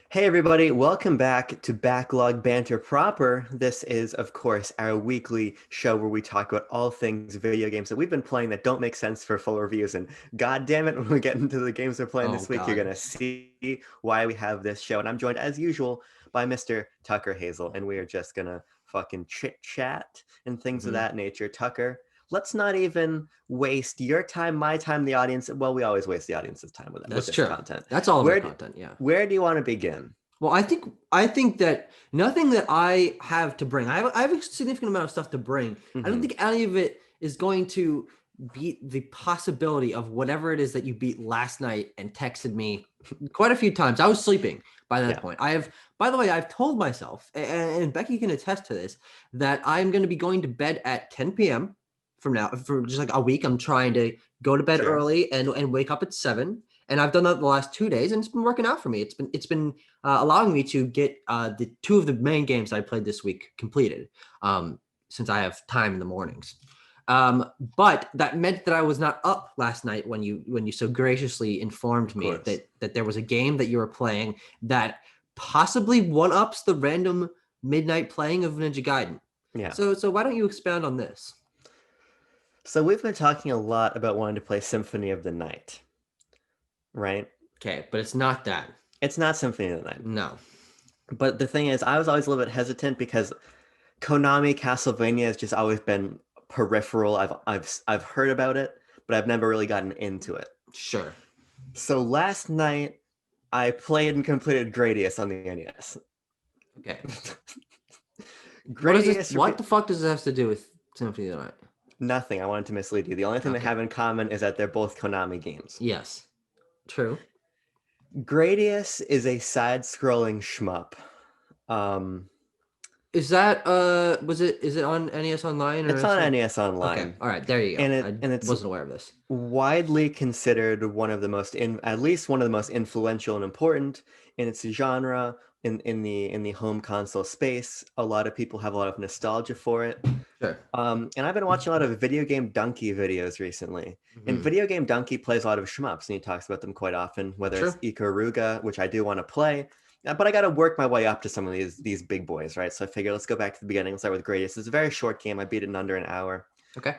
Hey everybody, welcome back to Backlog Banter Proper. This is, of course, our weekly show where we talk about all things video games that we've been playing that don't make sense for full reviews. And god damn it, when we get into the games we're playing Oh this week, you're God. gonna see why we have this show. And I'm joined as usual by Mr. Tucker Hazel, and we are just gonna fucking chit chat and things of hmm that nature. Tucker, let's not even waste your time, my time, the audience. Well, we always waste the audience's time with That's this true. content. That's all of our Where do, content. Yeah. where do you want to begin? Well, I think that nothing that I have to bring. I have a significant amount of stuff to bring. I don't Mhm. think any of it is going to beat the possibility of whatever it is that you beat last night and texted me quite a few times. I was sleeping by that Yeah. point. By the way, I've told myself, and Becky can attest to this, that I'm going to be going to bed at 10 p.m. from now for just like a week. I'm trying to go to bed Sure. early and wake up at 7. And I've done that the last 2 days, and it's been working out for me. It's been allowing me to get the two of the main games I played this week completed, since I have time in the mornings. But that meant that I was not up last night when you so graciously informed Of me course. that there was a game that you were playing that possibly one ups the random midnight playing of Ninja Gaiden. Yeah. So why don't you expound on this? So we've been talking a lot about wanting to play Symphony of the Night, right? Okay, but it's not that. It's not Symphony of the Night. No. But the thing is, I was always a little bit hesitant because Konami Castlevania has just always been peripheral. I've heard about it, but I've never really gotten into it. Sure. So last night I played and completed Gradius on the NES. Okay. What is this? Gradius, What the fuck does this have to do with Symphony of the Night? nothing. I wanted to mislead you. The only thing they Okay. have in common is that they're both Konami games. Yes. True. Gradius is a side-scrolling shmup. Um, Is that was it is it on NES Online or it's on anything? NES Okay. Online, All right. There you go. and it I and it's wasn't aware of this. widely considered one of the most at least one of the most influential and important in its genre in the home console space. A lot of people have a lot of nostalgia for it. Sure. And I've been watching a lot of Video Game Donkey videos recently. And hmm Video Game Donkey plays a lot of shmups, and he talks about them quite often, whether it's Sure. Ikaruga, which I do want to play. But I got to work my way up to some of these big boys, right? So I figure let's go back to the beginning. Let's start with Gradius. It's a very short game. I beat it in under an hour. Okay.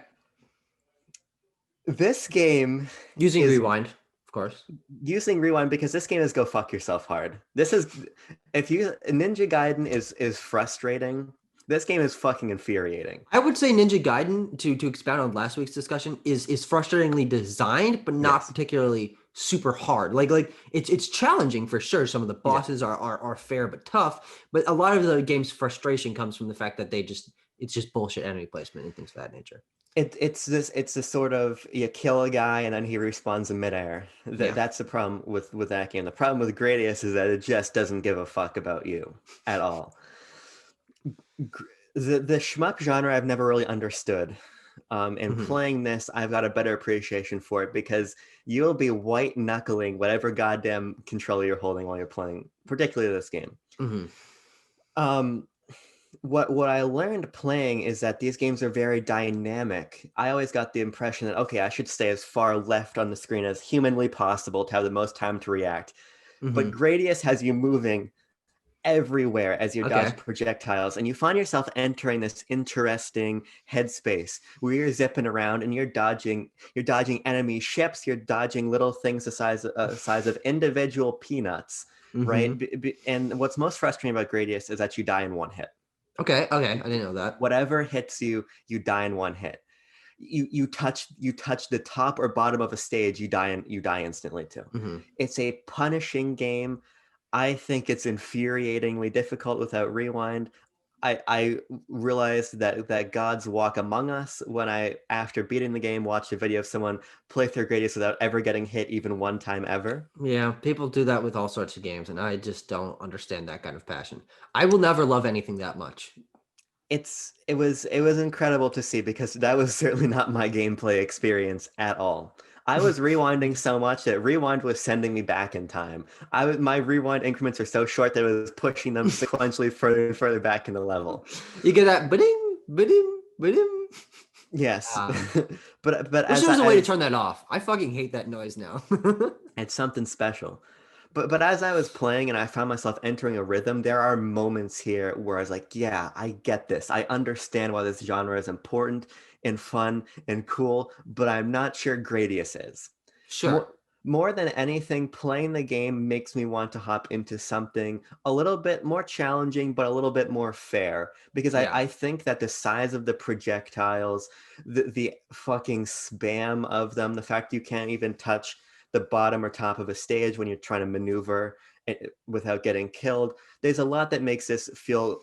This game Using is rewind, of course. using rewind because this game is go fuck yourself hard. This is if you Ninja Gaiden is frustrating. This game is fucking infuriating. I would say Ninja Gaiden, to expound on last week's discussion, is frustratingly designed, but not Yes. particularly super hard. Like it's challenging for sure. Some of the Yeah. bosses are fair but tough, but a lot of the game's frustration comes from the fact that it's just bullshit enemy placement and things of that nature. It's this sort of you kill a guy and then he respawns in midair. Yeah. That's the problem with that game. The problem with Gradius is that it just doesn't give a fuck about you at all. The shmup genre I've never really understood. And hmm playing this, I've got a better appreciation for it because you'll be white knuckling whatever goddamn controller you're holding while you're playing, particularly this game. hmm Um, what I learned playing is that these games are very dynamic. I always got the impression that okay, I should stay as far left on the screen as humanly possible to have the most time to react. But hmm Gradius has you moving everywhere as you dodge Okay. projectiles, and you find yourself entering this interesting headspace where you're zipping around and you're dodging enemy ships, you're dodging little things the size of individual peanuts, right? hmm And what's most frustrating about Gradius is that you die in one hit. Okay. Okay. I didn't know that. Whatever hits you, you die in one hit. You touch the top or bottom of a stage, you die instantly too. hmm It's a punishing game. I think it's infuriatingly difficult without rewind. I realized that gods walk among us when I, after beating the game, watched a video of someone play through Gradius without ever getting hit even one time ever. Yeah, people do that with all sorts of games, and I just don't understand that kind of passion. I will never love anything that much. It was incredible to see because that was certainly not my gameplay experience at all. I was rewinding so much that rewind was sending me back in time. My rewind increments are so short that it was pushing them sequentially further and further back in the level. You get that ba-ding, ba-ding, ba-ding. Yes, Ah, but wish as there I, was a way to as turn that off. I fucking hate that noise now. it's something special. but as I was playing and I found myself entering a rhythm, there are moments here where I was like, yeah, I get this. I understand why this genre is important and fun and cool, but I'm not sure Gradius is. Sure. More more than anything, playing the game makes me want to hop into something a little bit more challenging, but a little bit more fair. Because Yeah. I think that the size of the projectiles, the fucking spam of them, the fact you can't even touch the bottom or top of a stage when you're trying to maneuver without getting killed. There's a lot that makes this feel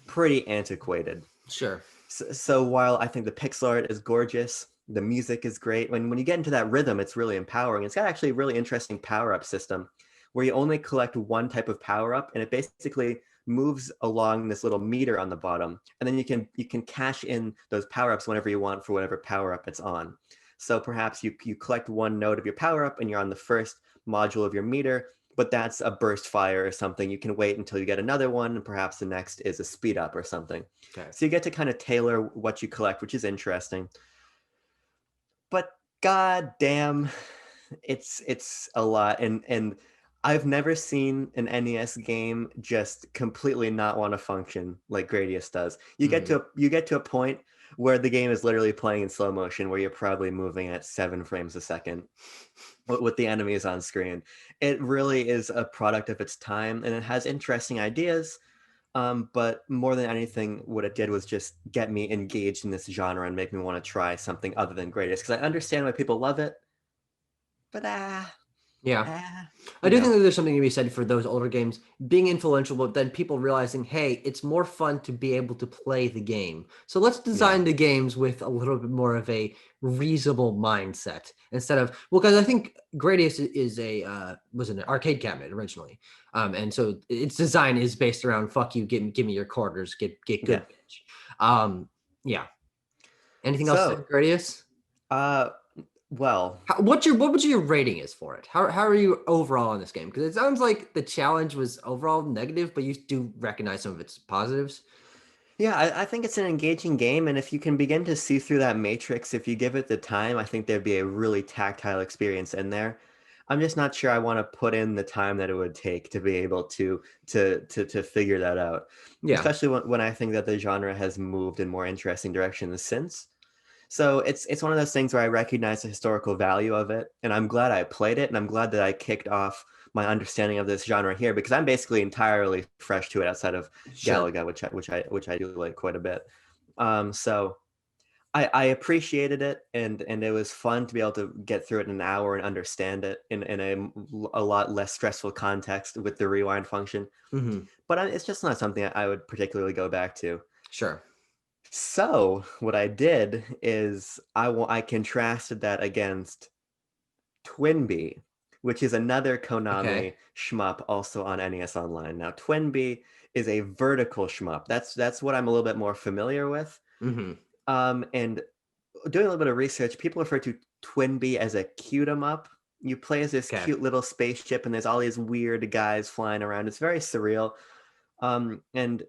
pretty antiquated. Sure. So while I think the pixel art is gorgeous, the music is great. When you get into that rhythm, it's really empowering. It's got actually a really interesting power up system where you only collect one type of power up, and it basically moves along this little meter on the bottom, and then you can cash in those power ups whenever you want for whatever power up it's on. So perhaps you collect one node of your power up, and you're on the first module of your meter, but that's a burst fire or something. You can wait until you get another one, and perhaps the next is a speed up or something. Okay. So you get to kind of tailor what you collect, which is interesting. But god damn, it's a lot. And I've never seen an NES game just completely not want to function like Gradius does. Hmm. You get to a point where the game is literally playing in slow motion, where you're probably moving at 7 frames a second with the enemies on screen. It really is a product of its time, and it has interesting ideas. But more than anything, what it did was just get me engaged in this genre and make me want to try something other than Greatest. Because I understand why people love it, but Yeah. I you do think know, that there's something to be said for those older games being influential, but then people realizing, hey, it's more fun to be able to play the game. So let's yeah, design the games with a little bit more of a reasonable mindset instead of, well, because I think Gradius is a was an arcade cabinet originally, and so its design is based around fuck you, give me your quarters, get yeah. good, bitch. Um, yeah. Anything else to say So, for Gradius? uh, well, What would your rating is for it? How are you overall in this game? Because it sounds like the challenge was overall negative, but you do recognize some of its positives. yeah, I think it's an engaging game, and if you can begin to see through that matrix, if you give it the time, I think there'd be a really tactile experience in there. I'm just not sure I want to put in the time that it would take to be able to figure that out. Yeah, Especially when I think that the genre has moved in more interesting directions since. So it's one of those things where I recognize the historical value of it, and I'm glad I played it, and I'm glad that I kicked off my understanding of this genre here because I'm basically entirely fresh to it outside of sure. Galaga, which I do like quite a bit. So I appreciated it, and it was fun to be able to get through it in an hour and understand it in a lot less stressful context with the rewind function. Hmm. But it's just not something I would particularly go back to. Sure. So what I did is I contrasted that against TwinBee, which is another Okay. Konami shmup also on NES Online. Now TwinBee is a vertical shmup. That's what I'm a little bit more familiar with. Hmm. And doing a little bit of research, people refer to TwinBee as a cute 'em up. You play as this Okay. cute little spaceship, and there's all these weird guys flying around. It's very surreal. And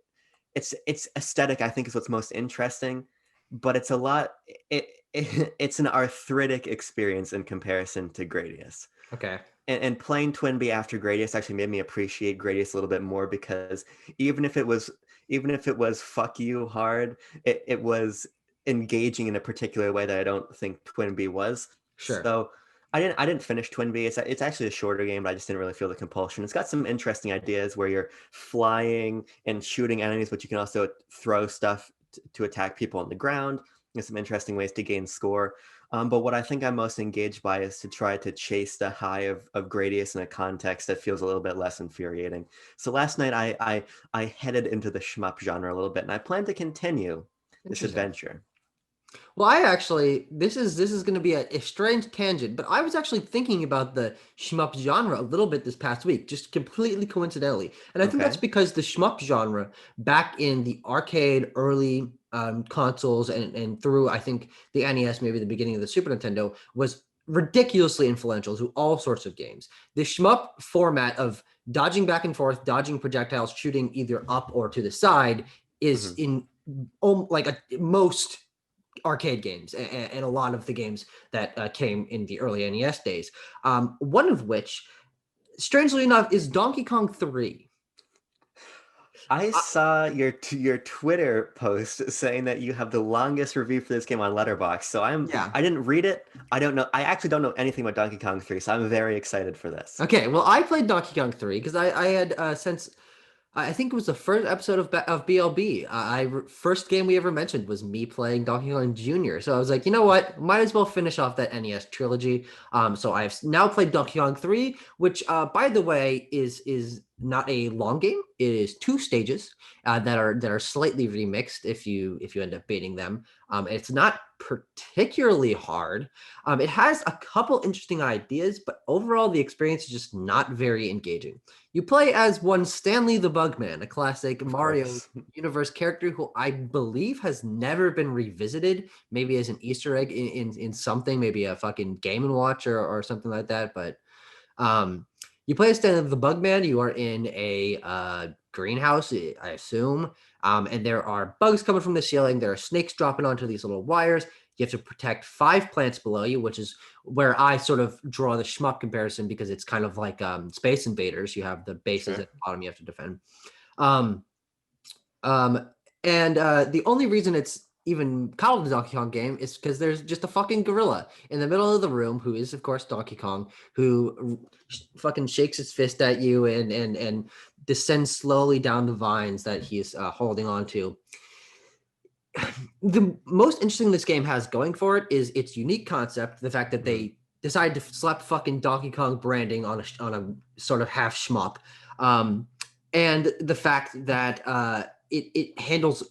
its aesthetic I think is what's most interesting, but it's a lot it's an arthritic experience in comparison to Gradius. Okay. And playing TwinBee after Gradius actually made me appreciate Gradius a little bit more because even if it was even if it was fuck you hard, it was engaging in a particular way that I don't think TwinBee was. Sure. So I didn't finish TwinBee. It's actually a shorter game, but I just didn't really feel the compulsion. It's got some interesting ideas where you're flying and shooting enemies, but you can also throw stuff to attack people on the ground. There's some interesting ways to gain score. But what I think I'm most engaged by is to try to chase the high of Gradius in a context that feels a little bit less infuriating. So last night I headed into the shmup genre a little bit, and I plan to continue this Interesting. adventure. Well, I actually this is going to be a strange tangent, but I was actually thinking about the shmup genre a little bit this past week, just completely coincidentally, and I think that's Okay. because the shmup genre back in the arcade early consoles and through I think the NES, maybe the beginning of the Super Nintendo, was ridiculously influential to all sorts of games. The shmup format of dodging back and forth, dodging projectiles, shooting either up or to the side is Hmm. in like most arcade games and a lot of the games that came in the early NES days. One of which strangely enough, is Donkey Kong 3. I saw your Twitter post saying that you have the longest review for this game on Letterboxd. So Yeah. I didn't read it. I don't know. I actually don't know anything about Donkey Kong 3, so I'm very excited for this. Okay, well, I played Donkey Kong 3 because I had since I think it was the first episode of BLB. First game we ever mentioned was me playing Donkey Kong Jr. So I was like, you know what, might as well finish off that NES trilogy. So I've now played Donkey Kong 3, which, by the way, is not a long game. It is two stages that are slightly remixed if you end up beating them. It's not particularly hard. It has a couple interesting ideas, but overall the experience is just not very engaging. You play as one Stanley the Bugman, a classic Of Mario course. universe character who I believe has never been revisited, maybe as an Easter egg in something, maybe a fucking Game and Watch or something like that. But um, you play as Stanley the Bugman. You are in a greenhouse, I assume, and there are bugs coming from the ceiling. There are snakes dropping onto these little wires. You have to protect 5 plants below you, which is where I sort of draw the shmup comparison because it's kind of like Space Invaders. You have the bases Sure. at the bottom you have to defend. Um, um, and the only reason it's even called a Donkey Kong game is because there's just a fucking gorilla in the middle of the room who is, of course, Donkey Kong, who fucking shakes his fist at you and descends slowly down the vines that he's holding on to. The most interesting this game has going for it is its unique concept, the fact that Mhm. they decided to slap fucking Donkey Kong branding on a sort of half shmup, um, and the fact that it handles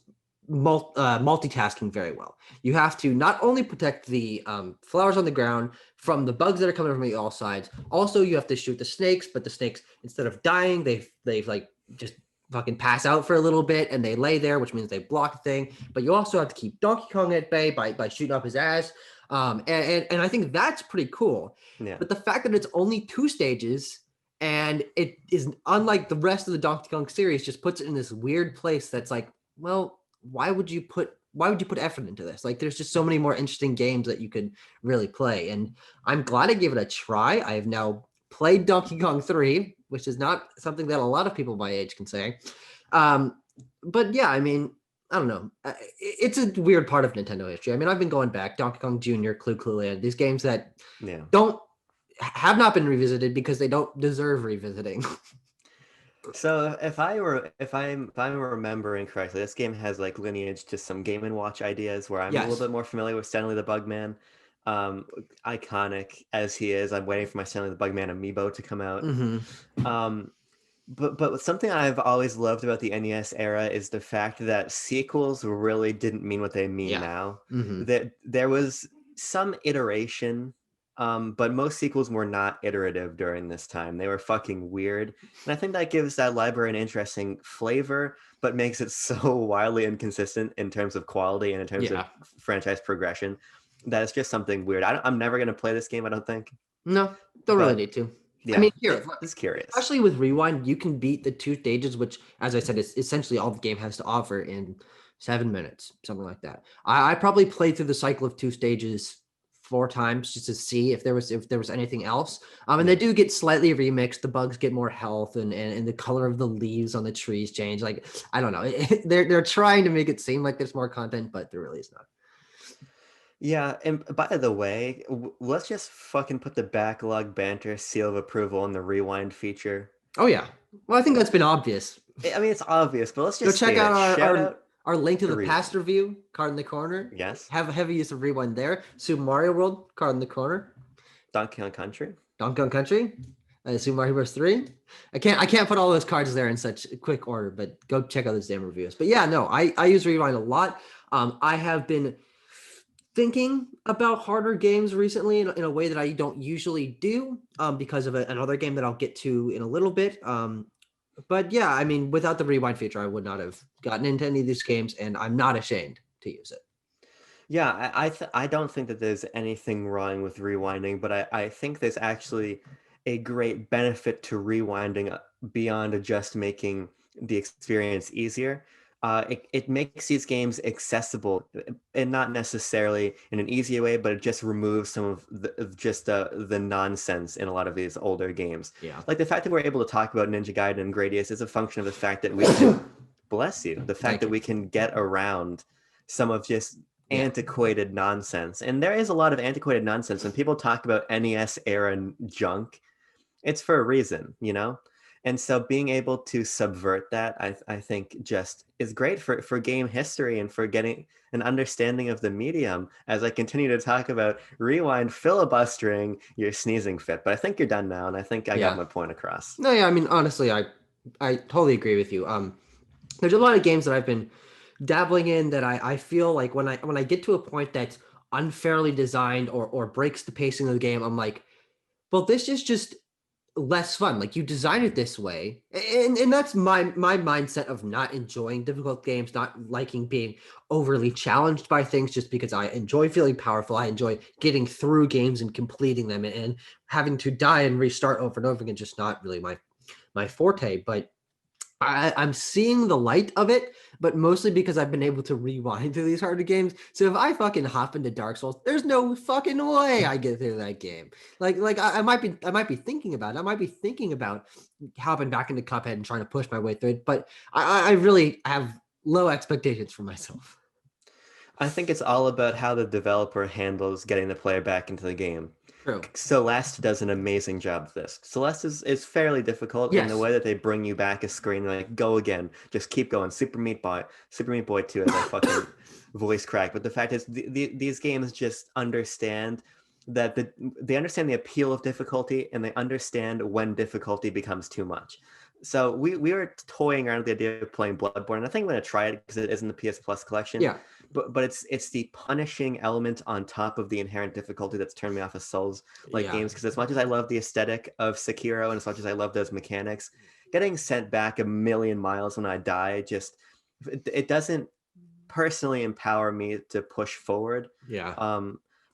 multitasking very well. You have to not only protect the flowers on the ground from the bugs that are coming from all sides. Also, you have to shoot the snakes, but the snakes, instead of dying, they've like just fucking pass out for a little bit and they lay there, which means they block the thing. But you also have to keep Donkey Kong at bay by shooting up his ass. And I think that's pretty cool. Yeah. But the fact that it's only two stages and it is unlike the rest of the Donkey Kong series, just puts it in this weird place that's like, well, why would you put effort into this? Like there's just so many more interesting games that you could really play. And I'm glad I gave it a try. I have now played Donkey Kong 3, which is not something that a lot of people my age can say. Um, but yeah, I mean, I don't know. It's a weird part of Nintendo history. I mean, I've been going back, Donkey Kong Jr., Clue Land, these games that Yeah. don't have not been revisited because they don't deserve revisiting. So if I'm remembering correctly, this game has like lineage to some Game and Watch ideas where I'm a little Yes. bit more familiar with Stanley the Bugman. Um, Iconic as he is, I'm waiting for my Stanley the Bugman amiibo to come out. Mm-hmm. Um, but something I've always loved about the NES era is the fact that sequels really didn't mean what they mean Yeah. now. Mm-hmm. There was some iteration, but most sequels were not iterative during this time. They were fucking weird, and I think that gives that library an interesting flavor, but makes it so wildly inconsistent in terms of quality and in terms of Yeah. franchise progression that it's just something weird. I'm never gonna play this game, I don't think, No, don't really but need to. I yeah, mean, here, it's curious. especially with Rewind, you can beat the two stages, which, as I said, is essentially all the game has to offer in 7 minutes, something like that. I probably played through the cycle of two stages 4 times just to see if there was anything else. And they Yeah. do get slightly remixed. The bugs get more health, and the color of the leaves on the trees change. Like I don't know, they're trying to make it seem like there's more content, but there really is not. Yeah, and by the way, let's just fucking put the backlog banter seal of approval on the rewind feature. Oh yeah, well I think that's been obvious. I mean, it's obvious, but let's Go just check state out it. our Shout our, out our link to the the past rewind. review, card in the corner. Yes, Have a heavy use of rewind there. Super Mario World, card in the corner. Donkey Kong Country. Donkey Kong Country, Super Mario Bros. 3. I can't put all those cards there in such quick order, but go check out those damn reviews. But yeah, no, I use rewind a lot. I have been thinking about harder games recently in a way that I don't usually do because of another game that I'll get to in a little bit. But yeah, I mean, without the rewind feature, I would not have gotten into any of these games, and I'm not ashamed to use it. Yeah, I don't think that there's anything wrong with rewinding, but I think there's actually a great benefit to rewinding beyond just making the experience easier. it makes these games accessible, and not necessarily in an easy way, but it just removes some of just the nonsense in a lot of these older games. Yeah. Like the fact that we're able to talk about Ninja Gaiden and Gradius is a function of the fact that we can, bless you, the fact Thank that you. we can get around some of just Yeah. antiquated nonsense. And there is a lot of antiquated nonsense when people talk about NES era junk. It's for a reason, you know? And so being able to subvert that, I think just is great for game history and for getting an understanding of the medium as I continue to talk about rewind filibustering your sneezing fit. But I think you're done now, and I think I got Yeah. my point across. No, yeah, I mean, honestly, I totally agree with you. There's a lot of games that I've been dabbling in that I feel like when I get to a point that's unfairly designed or breaks the pacing of the game, I'm like, well, this is just less fun. Like you design it this way. And that's my mindset of not enjoying difficult games, not liking being overly challenged by things just because I enjoy feeling powerful. I enjoy getting through games and completing them and having to die and restart over and over again, just not really my forte. But I'm seeing the light of it, but mostly because I've been able to rewind through these harder games. So if I fucking hop into Dark Souls, there's no fucking way I get through that game. Like I might be thinking about it. I might be thinking about hopping back into Cuphead and trying to push my way through it, but I really have low expectations for myself. I think it's all about how the developer handles getting the player back into the game. True. Celeste does an amazing job of this. Celeste is fairly difficult in the Yes. way that they bring you back a screen, like go again, just keep going. Super Meat Boy 2 as I fucking voice crack. But the fact is, these games just understand that they understand the appeal of difficulty, and they understand when difficulty becomes too much. So we were toying around with the idea of playing Bloodborne, and I think I'm going to try it because it is in the PS Plus collection. Yeah. But it's the punishing element on top of the inherent difficulty that's turned me off of Souls like Yeah. games, because as much as I love the aesthetic of Sekiro and as much as I love those mechanics, getting sent back a million miles when I die just it doesn't personally empower me to push forward. Yeah.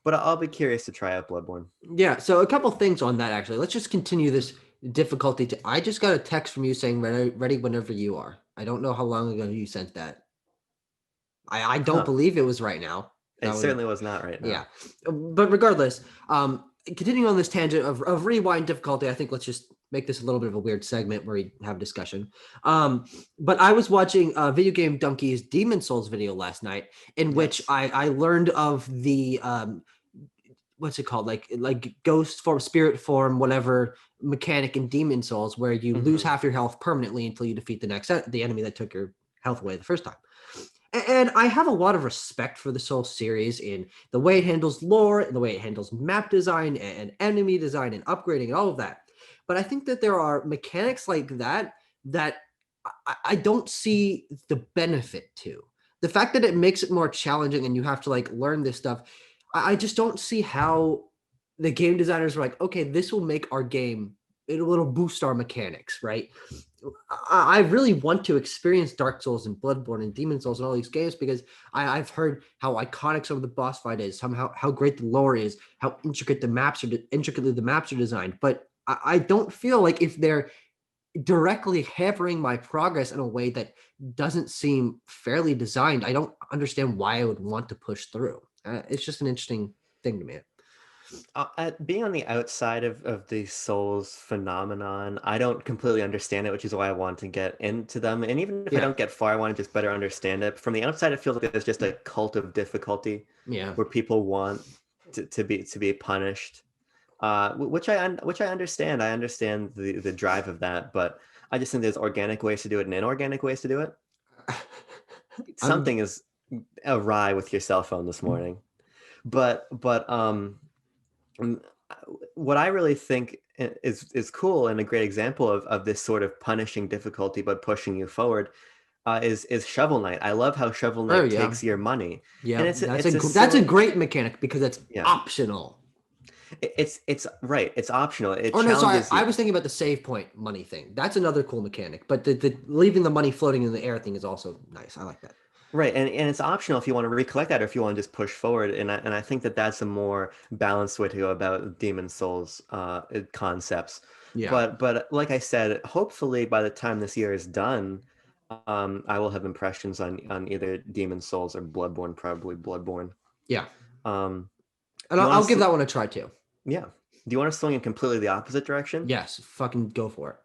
But I'll be curious to try out Bloodborne. Yeah. So a couple things on that actually. Let's just continue this difficulty. I just got a text from you saying ready whenever you are. I don't know how long ago you sent that. I don't Huh. believe it was right now. It That would certainly was not right yeah. now. But regardless, continuing on this tangent of rewind difficulty, I think let's just make this a little bit of a weird segment where we have discussion. But I was watching Video Game Donkey's Demon Souls video last night, in which Yes. I learned of the what's it called, like ghost form, spirit form, whatever mechanic in Demon Souls, where you lose Mhm. half your health permanently until you defeat the enemy that took your health away the first time. And I have a lot of respect for the Soul series in the way it handles lore and the way it handles map design and enemy design and upgrading and all of that. But I think that there are mechanics like that I don't see the benefit to. The fact that it makes it more challenging and you have to like learn this stuff, I just don't see how the game designers were like, okay, this will make our game, it'll boost our mechanics, right? I really want to experience Dark Souls and Bloodborne and Demon Souls and all these games because I've heard how iconic some of the boss fight is, somehow how great the lore is, how intricately the maps are designed. But I don't feel like if they're directly hampering my progress in a way that doesn't seem fairly designed, I don't understand why I would want to push through. It's just an interesting thing to me. Being on the outside of the Souls phenomenon, I don't completely understand it, which is why I want to get into them. And even if I Yeah, don't get far, I want to just better understand it. From the outside, it feels like there's just a cult of difficulty yeah, where people want to be punished, which I understand. I understand the drive of that, but I just think there's organic ways to do it and inorganic ways to do it. I'm Something is awry with your cell phone this morning, but Mm, what I really think is cool and a great example of this sort of punishing difficulty but pushing you forward is Shovel Knight. I love how Shovel oh Knight yeah. takes your money, and Yeah, it's a that's a silly, great mechanic because it's yeah. optional. It's right. It's optional. It Oh no, sorry, challenges I you. was thinking about the save point money thing. That's another cool mechanic. But the leaving the money floating in the air thing is also nice. I like that. Right, and it's optional if you want to recollect that or if you want to just push forward. And I think that that's a more balanced way to go about Demon Souls concepts. Yeah. But like I said, hopefully by the time this year is done, I will have impressions on either Demon Souls or Bloodborne, probably Bloodborne. Yeah, Um, and do you want I'll to? give that one a try too. Yeah. Do you want to swing in completely the opposite direction? Yes, fucking go for it.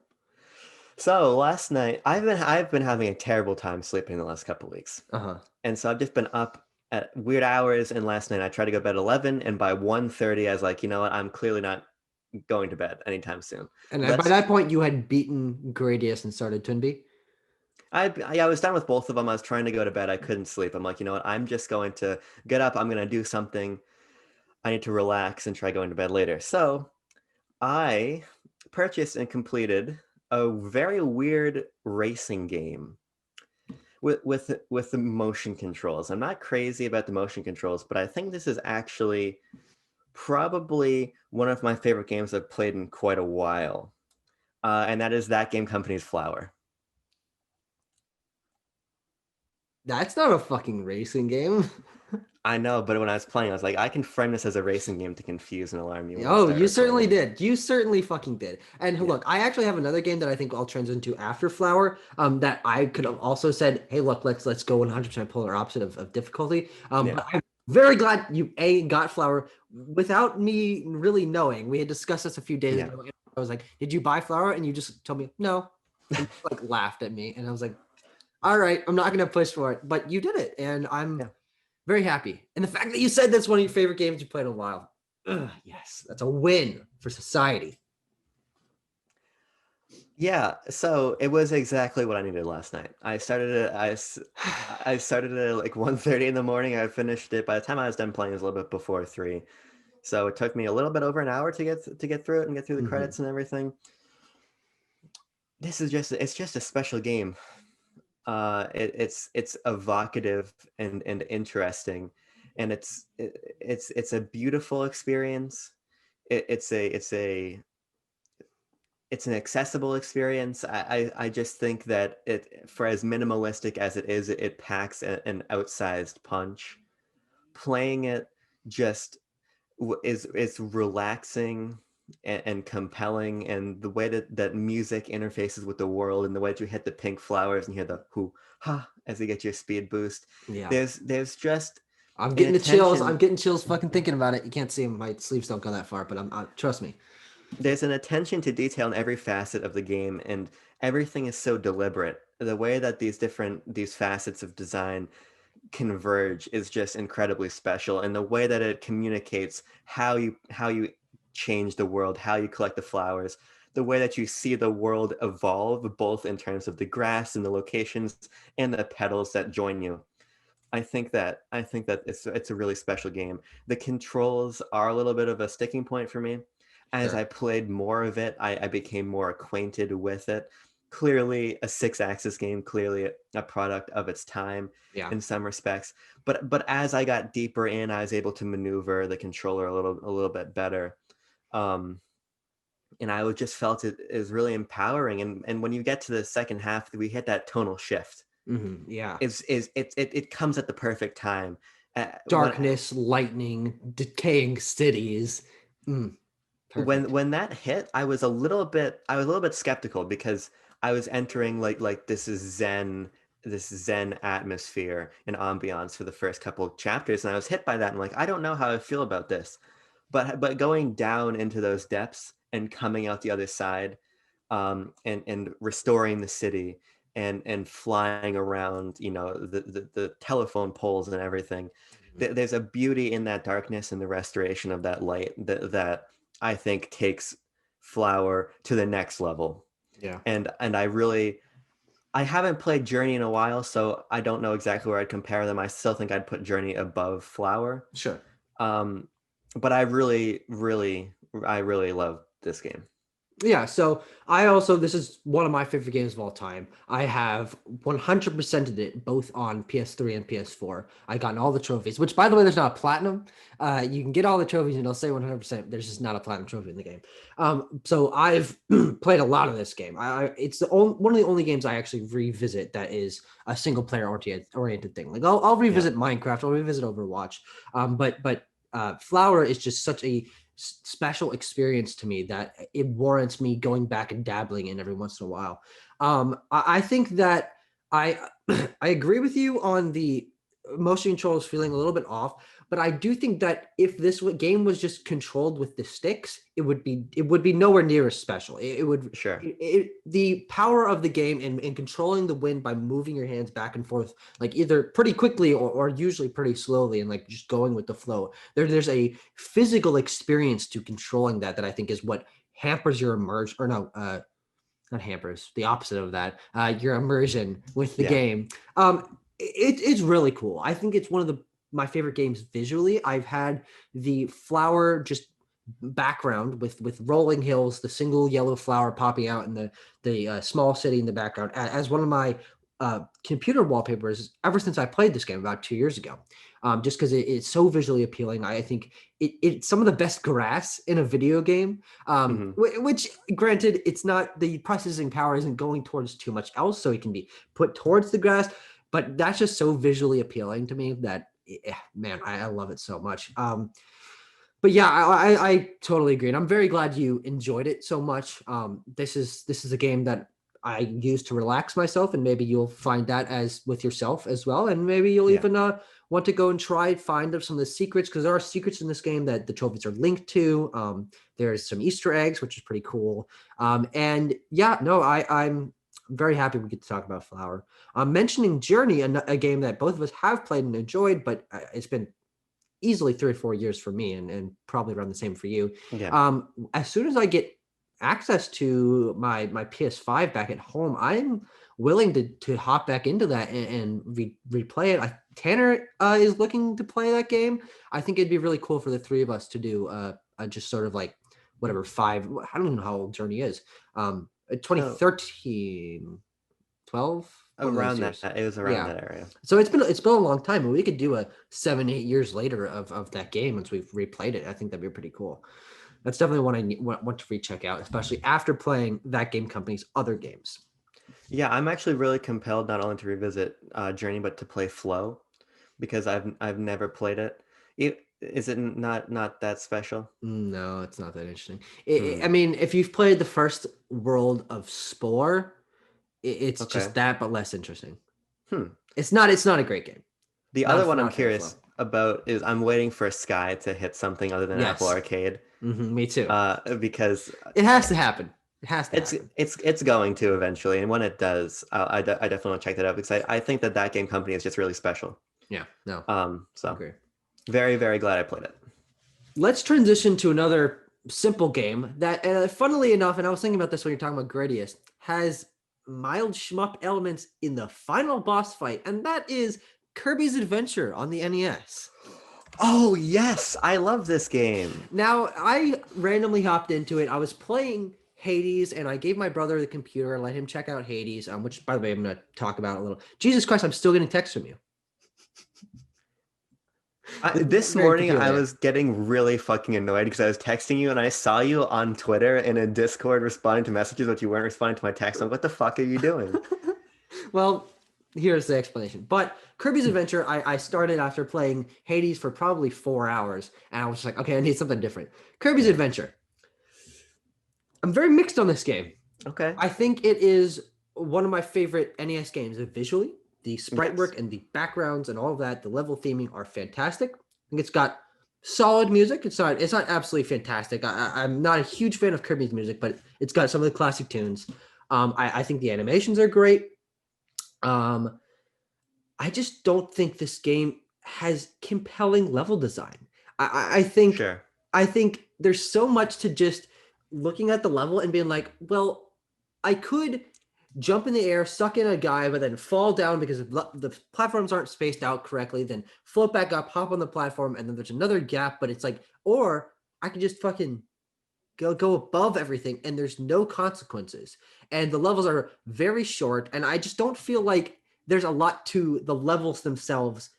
So last night, I've been having a terrible time sleeping the last couple weeks, Uh-huh. and so I've just been up at weird hours. And last night I tried to go to bed at 11, and by 1:30 I was like, you know what? I'm clearly not going to bed anytime soon. And by Let's. that point, you had beaten Gradius and started TwinBee. I was done with both of them. I was trying to go to bed. I couldn't sleep. I'm like, you know what? I'm just going to get up. I'm going to do something. I need to relax and try going to bed later. So I purchased and completed a very weird racing game with the motion controls. I'm not crazy about the motion controls, but I think this is actually probably one of my favorite games I've played in quite a while, and that is that game company's Flower. That's not a fucking racing game. I know, but when I was playing, I was like, I can frame this as a racing game to confuse and alarm you when we Oh, start you certainly recording. did. You certainly fucking did. And Yeah, look, I actually have another game that I think I'll transition to after Flower. That I could have also said, hey, look, let's go 100% polar opposite of difficulty. yeah, But I'm very glad you got Flower without me really knowing. We had discussed this a few days yeah. ago. And I was like, did you buy Flower? And you just told me no, and like laughed at me. And I was like, all right, I'm not gonna push for it, but you did it, and I'm Yeah. very happy. And the fact that you said that's one of your favorite games you played in a while. Yes, that's a win for society. Yeah, so it was exactly what I needed last night. I started at like 1:30 in the morning. I finished it by the time I was done playing it was a little bit before 3. So it took me a little bit over an hour to get through it and get through the Mhm. credits and everything. It's just a special game. It's evocative and interesting, and it's a beautiful experience. It's an accessible experience. I just think that it, for as minimalistic as it is, it packs an outsized punch. Playing it just is relaxing and compelling, and the way that music interfaces with the world, and the way that you hit the pink flowers and hear the hoo ha as you get your speed boost. Yeah. There's just I'm an getting the chills. I'm attention getting chills fucking thinking about it. You can't see them. My sleeves don't go that far, but trust me. there's an attention to detail in every facet of the game, and everything is so deliberate. The way that these facets of design converge is just incredibly special, and the way that it communicates how you change the world, how you collect the flowers, the way that you see the world evolve, both in terms of the grass and the locations and the petals that join you. I think that it's a really special game. The controls are a little bit of a sticking point for me. As Sure. I played more of it, I became more acquainted with it. Clearly a six-axis game, clearly a product of its time Yeah. in some respects. But as I got deeper in, I was able to maneuver the controller a little bit better. Um, and I just felt it is really empowering. And when you get to the second half, we hit that tonal shift. Yeah. It comes at the perfect time. When Darkness, lightning, decaying cities. Mm, when perfect. when that hit, I was a little bit skeptical, because I was entering like this zen atmosphere and ambiance for the first couple of chapters, and I was hit by that. And like, I don't know how I feel about this, but going down into those depths and coming out the other side, and restoring the city, and flying around, the telephone poles and everything. Mhm. There's a beauty in that darkness and the restoration of that light that I think takes Flower to the next level. Yeah. And I haven't played Journey in a while, so I don't know exactly where I'd compare them. I still think I'd put Journey above Flower. Sure. Um, but I really love this game. Yeah, so I also this is one of my favorite games of all time. I have 100%ed it both on PS3 and PS4. I gotten all the trophies, which by the way, there's not a platinum. You can get all the trophies and it'll say 100%. There's just not a platinum trophy in the game. So I've played a lot of this game. It's one of the only games I actually revisit that is a single player oriented thing. Like I'll Yeah. revisit Minecraft, I'll revisit Overwatch. But Flower is just such a special experience to me that it warrants me going back and dabbling in every once in a while. I think that I I agree with you on the motion controls feeling a little bit off, but I do think that if this game was just controlled with the sticks, it would be nowhere near as special. It would Sure. the power of the game in controlling the wind by moving your hands back and forth, like either pretty quickly or usually pretty slowly, and like just going with the flow. There's a physical experience to controlling that I think is what hampers your emerge or no not hampers, the opposite of that, your immersion with the Yeah. game. It's really cool. I think it's one of my favorite games visually. I've had the flower just background with rolling hills, the single yellow flower popping out in the small city in the background as one of my computer wallpapers ever since I played this game about 2 years ago. Just because it's so visually appealing. I think it's some of the best grass in a video game. Hmm. Which granted, it's not, the processing power isn't going towards too much else, so it can be put towards the grass. But that's just so visually appealing to me that, man, I love it so much. But yeah, I totally agree, and I'm very glad you enjoyed it so much. This is a game that I use to relax myself, and maybe you'll find that as with yourself as well, and maybe you'll Yeah. even want to go and try find some of the secrets, because there are secrets in this game that the trophies are linked to. There's some Easter eggs, which is pretty cool. And yeah, no, I'm very happy we get to talk about Flower. Mentioning Journey, a game that both of us have played and enjoyed, but it's been easily 3 or 4 years for me, and probably around the same for you. Yeah. As soon as I get access to my PS5 back at home, I'm willing to hop back into that and replay it. Tanner is looking to play that game. I think it'd be really cool for the three of us to do just sort of like whatever five. I don't even know how old Journey is. Oh, 2013, 12, one of those around that. years. It was around Yeah. that area. So it's been a long time, and we could do a 7-8 years later of that game once we've replayed it. I think that'd be pretty cool. That's definitely one want to recheck out, especially after playing that game company's other games. Yeah, I'm actually really compelled not only to revisit Journey, but to play Flow because I've never played it. Is it not that special? No, it's not that interesting. I Hmm. mean, if you've played the first world of Spore, it's just Okay. that, but less interesting. Hmm. It's not a great game. The other Not one I'm not fair flow. curious about is I'm waiting for Sky to hit something other than Apple Yes. Arcade, Me too. because It has to happen. It has to it's happen. it's going to eventually, and when it does, I definitely want to check that out because I think that game company is just really special. Yeah. No, I So agree. very, very glad I played it. Let's transition to another simple game that, funnily enough, and I was thinking about this when you're talking about Gradius, has mild shmup elements in the final boss fight, and that is Kirby's Adventure on the NES. Oh yes, I love this game. Now, I randomly hopped into it. I was playing Hades, and I gave my brother the computer and let him check out Hades, which, by the way, I'm going to talk about a little. Jesus Christ, I'm still getting texts from you. This Very morning I peculiar. was getting really fucking annoyed because I was texting you and I saw you on Twitter and in Discord responding to messages, but you weren't responding to my text. I'm like, what the fuck are you doing? Well, here's the explanation. But Kirby's Adventure, I started after playing Hades for probably 4 hours, and I was just like, okay, I need something different. Kirby's Yeah. Adventure. I'm very mixed on this game. Okay. I think it is one of my favorite NES games. Visually, the sprite Yes. work and the backgrounds and all of that, the level theming are fantastic. I think it's got solid music. It's not absolutely fantastic. I'm not a huge fan of Kirby's music, but it's got some of the classic tunes. I think the animations are great. Um, I just don't think this game has compelling level design. I think Sure. I think there's so much to just looking at the level and being like, well, I could jump in the air, suck in a guy, but then fall down because the platforms aren't spaced out correctly, then float back up, hop on the platform, and then there's another gap, but it's like, or I could just fucking go above everything and there's no consequences. And the levels are very short, and I just don't feel like there's a lot to the levels themselves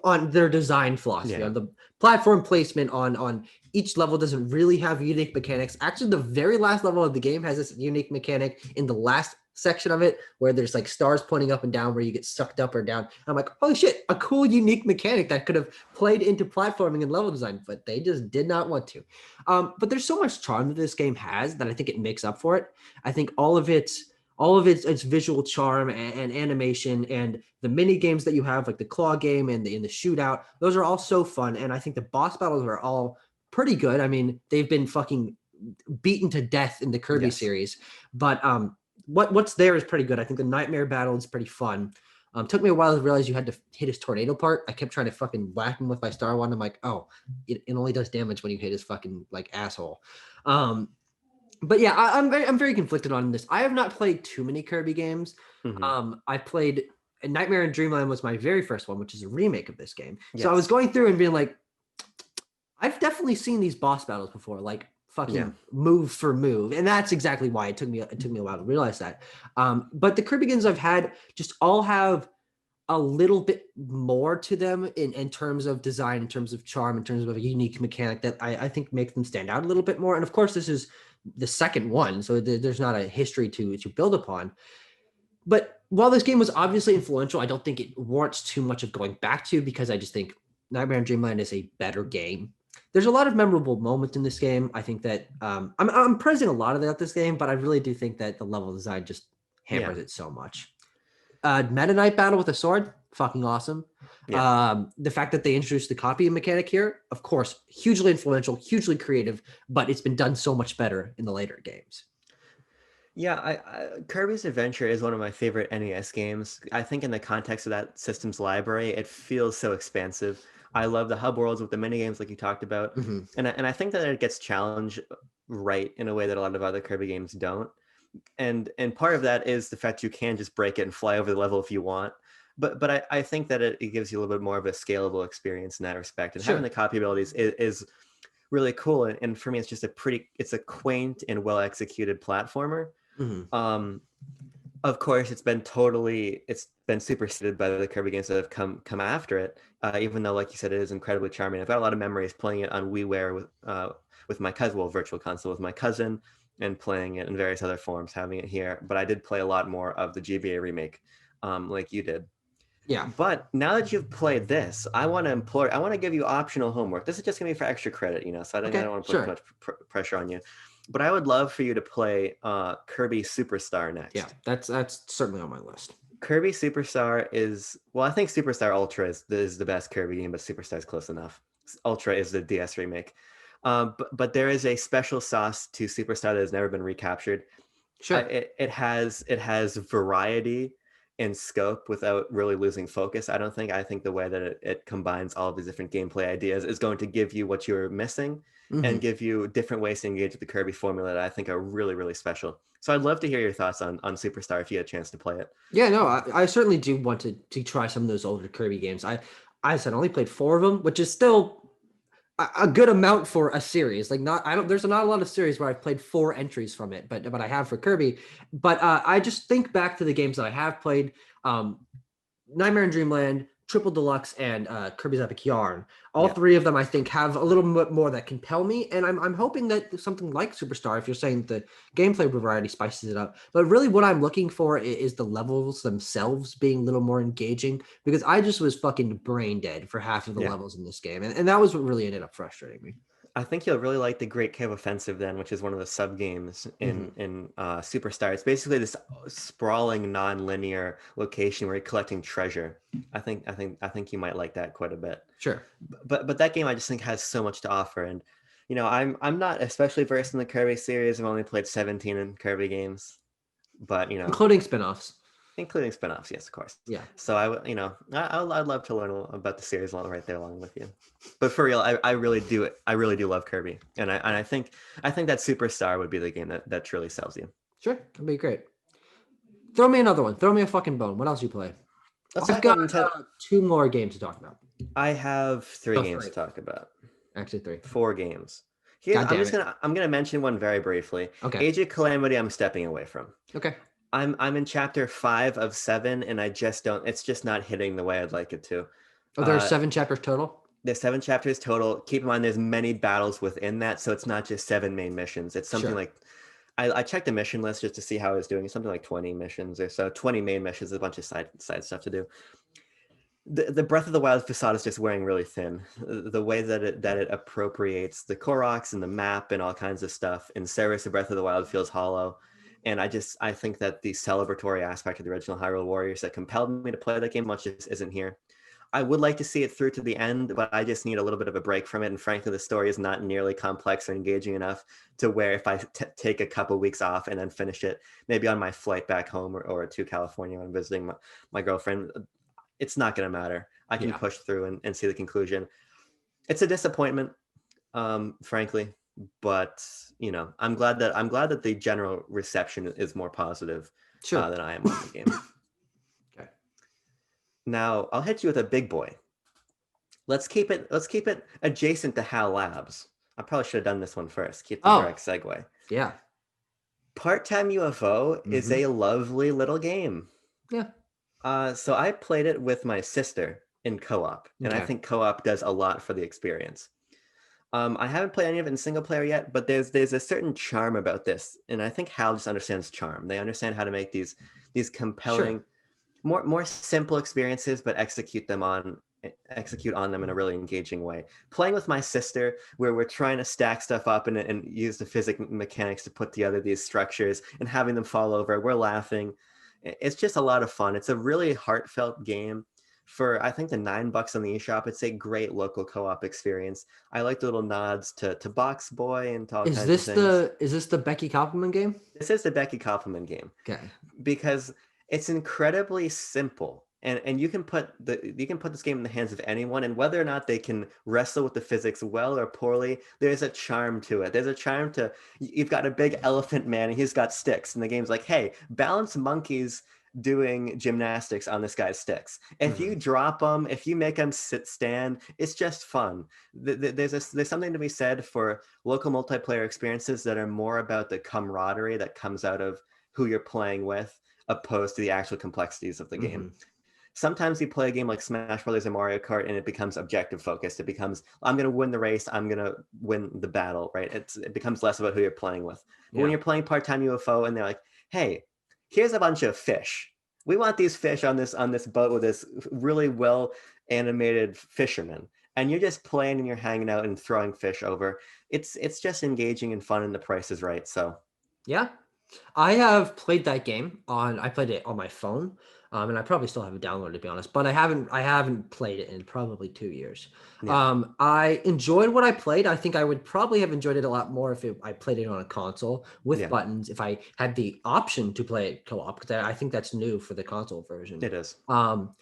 on their design philosophy, Yeah. on the platform placement, on each level doesn't really have unique mechanics. Actually, the very last level of the game has this unique mechanic in the last section of it where there's like stars pointing up and down where you get sucked up or down. I'm like, holy shit, a cool unique mechanic that could have played into platforming and level design, but they just did not want to. But there's so much charm that this game has that I think it makes up for it. I think all of its all of its visual charm and animation and the mini games that you have, like the claw game and the shootout, those are all so fun. And I think the boss battles are all pretty good. I mean, they've been fucking beaten to death in the Kirby Yes. series, but what's there is pretty good. I think the nightmare battle is pretty fun. Took me a while to realize you had to hit his tornado part. I kept trying to fucking whack him with my Star Wand. I'm like, oh, it only does damage when you hit his fucking like asshole. But yeah, I'm very conflicted on this. I have not played too many Kirby games. I played Nightmare in Dreamland was my very first one, which is a remake of this game. So I was Yes. going through and being like, I've definitely seen these boss battles before, like fucking move for move, and that's exactly why it took me a while to realize that. But the Kirby games I've had just all have a little bit more to them in terms of design, in terms of charm, in terms of a unique mechanic that I think make them stand out a little bit more. And of course, this is the second one, so there's not a history to build upon. But while this game was obviously influential, I don't think it warrants too much of going back to, because I just think Nightmare on Dreamland is a better game. There's a lot of memorable moments in this game. I think that I'm praising a lot of that this game, but I really do think that the level design just hampers it so much. Meta Knight battle with a sword, fucking awesome. The fact that they introduced the copy mechanic here, of course, hugely influential, hugely creative, but it's been done so much better in the later games. Yeah, Kirby's Adventure is one of my favorite NES games. I think in the context of that system's library, it feels so expansive. I love the hub worlds with the mini games like you talked about. And I think that it gets challenged right in a way that a lot of other Kirby games don't. And part of that is the fact you can just break it and fly over the level if you want. But I think that it gives you a little bit more of a scalable experience in that respect. And having the copy abilities is really cool. And for me, it's just it's a quaint and well executed platformer. Of course, it's been superseded by the Kirby games that have come after it. Even though, like you said, it is incredibly charming. I've got a lot of memories playing it on WiiWare with my cousin, well, Virtual Console with my cousin, and playing it in various other forms, having it here. But I did play a lot more of the GBA remake, like you did. Yeah. But now that you've played this, I want to give you optional homework. This is just gonna be for extra credit, so I don't want to put too much pressure on you. But I would love for you to play Kirby Superstar next. Yeah, that's certainly on my list. Kirby Superstar is, well, I think Superstar Ultra is the best Kirby game, but Superstar is close enough. Ultra is the DS remake. But there is a special sauce to Superstar that has never been recaptured. It has variety in scope without really losing focus. I think the way that it combines all of these different gameplay ideas is going to give you what you're missing and give you different ways to engage with the Kirby formula that I think are really, really special. So I'd love to hear your thoughts on Superstar if you had a chance to play it. Yeah, no, I certainly do want to try some of those older Kirby games. I said I only played 4 of them, which is still a good amount for a series. Like there's not a lot of series where I've played 4 entries from it, but I have for Kirby. But I just think back to the games that I have played, Nightmare in Dreamland, Triple Deluxe, and Kirby's Epic Yarn. All 3 of them, I think, have a little bit more that compel me, and I'm hoping that something like Superstar, if you're saying the gameplay variety spices it up, but really what I'm looking for is the levels themselves being a little more engaging, because I just was fucking brain dead for half of the levels in this game, and that was what really ended up frustrating me. I think you'll really like the Great Cave Offensive then, which is one of the sub games in Superstar. It's basically this sprawling, non-linear location where you're collecting treasure. I think you might like that quite a bit. Sure, but that game I just think has so much to offer, and I'm not especially versed in the Kirby series. I've only played 17 in Kirby games, but including spinoffs. Including spinoffs, yes, of course. Yeah. So I'd love to learn about the series right there along with you. But for real, I really do love Kirby, and I think that Superstar would be the game that truly sells you. Sure, that'd be great. Throw me another one. Throw me a fucking bone. What else you play? I've got 2 more games to talk about. I have 3 games to talk about. Actually, 3. 4 games. Here, I'm gonna mention one very briefly. Okay. Age of Calamity, I'm stepping away from. Okay. I'm in chapter 5 of 7, and it's just not hitting the way I'd like it to. Oh, there are 7 chapters total? There's 7 chapters total. Keep in mind, there's many battles within that, so it's not just 7 main missions. It's something like, I checked the mission list just to see how I was doing. It's something like 20 missions or so. 20 main missions, a bunch of side stuff to do. The Breath of the Wild facade is just wearing really thin. The way that it appropriates the Koroks and the map and all kinds of stuff in service of Breath of the Wild feels hollow. And I think that the celebratory aspect of the original Hyrule Warriors that compelled me to play that game much just isn't here. I would like to see it through to the end, but I just need a little bit of a break from it. And frankly, the story is not nearly complex or engaging enough to where if I take a couple weeks off and then finish it, maybe on my flight back home or to California when I'm visiting my girlfriend, it's not going to matter. I can Yeah, push through and see the conclusion. It's a disappointment, frankly, but I'm glad that the general reception is more positive sure. than I am on the game. Okay. Now I'll hit you with a big boy. Let's keep it adjacent to HAL Labs. I probably should have done this one first. Keep the Oh, direct segue. yeah. Part-Time UFO is Hmm. a lovely little game. Yeah. So I played it with my sister in co-op, and I Okay. think co-op does a lot for the experience. I haven't played any of it in single player yet, but there's a certain charm about this, and I think HAL just understands charm. They understand how to make these Sure. compelling, more simple experiences, but execute on them in a really engaging way. Playing with my sister, where we're trying to stack stuff up and use the physics mechanics to put together these structures and having them fall over, we're laughing. It's just a lot of fun. It's a really heartfelt game. For I think the $9 on the eShop, it's a great local co-op experience. I like the little nods to Box Boy and to all Is kinds of this things. the Becky Koppelman game? This is the Becky Koppelman game Okay. because it's incredibly simple, and you can put this game in the hands of anyone, and whether or not they can wrestle with the physics well or poorly, there's a charm to it. There's a charm to you've got a big elephant man and he's got sticks, and the game's like, hey, balance monkeys doing gymnastics on this guy's sticks. If you Mhm. drop them, if you make them stand, it's just fun. There's something to be said for local multiplayer experiences that are more about the camaraderie that comes out of who you're playing with opposed to the actual complexities of the game. Mhm. Sometimes you play a game like Smash Brothers or Mario Kart and it becomes objective focused. It becomes, I'm going to win the race, I'm going to win the battle, right? It becomes less about who you're playing with. But when Yeah. you're playing Part-Time UFO and they're like, hey, here's a bunch of fish. We want these fish on this boat with this really well animated fisherman. And you're just playing and you're hanging out and throwing fish over. It's just engaging and fun and the price is right. So Yeah. I have played that game on. I played it on my phone, and I probably still have it downloaded to be honest. But I haven't played it in probably 2 years. yeah, I enjoyed what I played. I think I would probably have enjoyed it a lot more if I played it on a console with yeah, buttons. If I had the option to play it co-op, because I think that's new for the console version. it is. Um,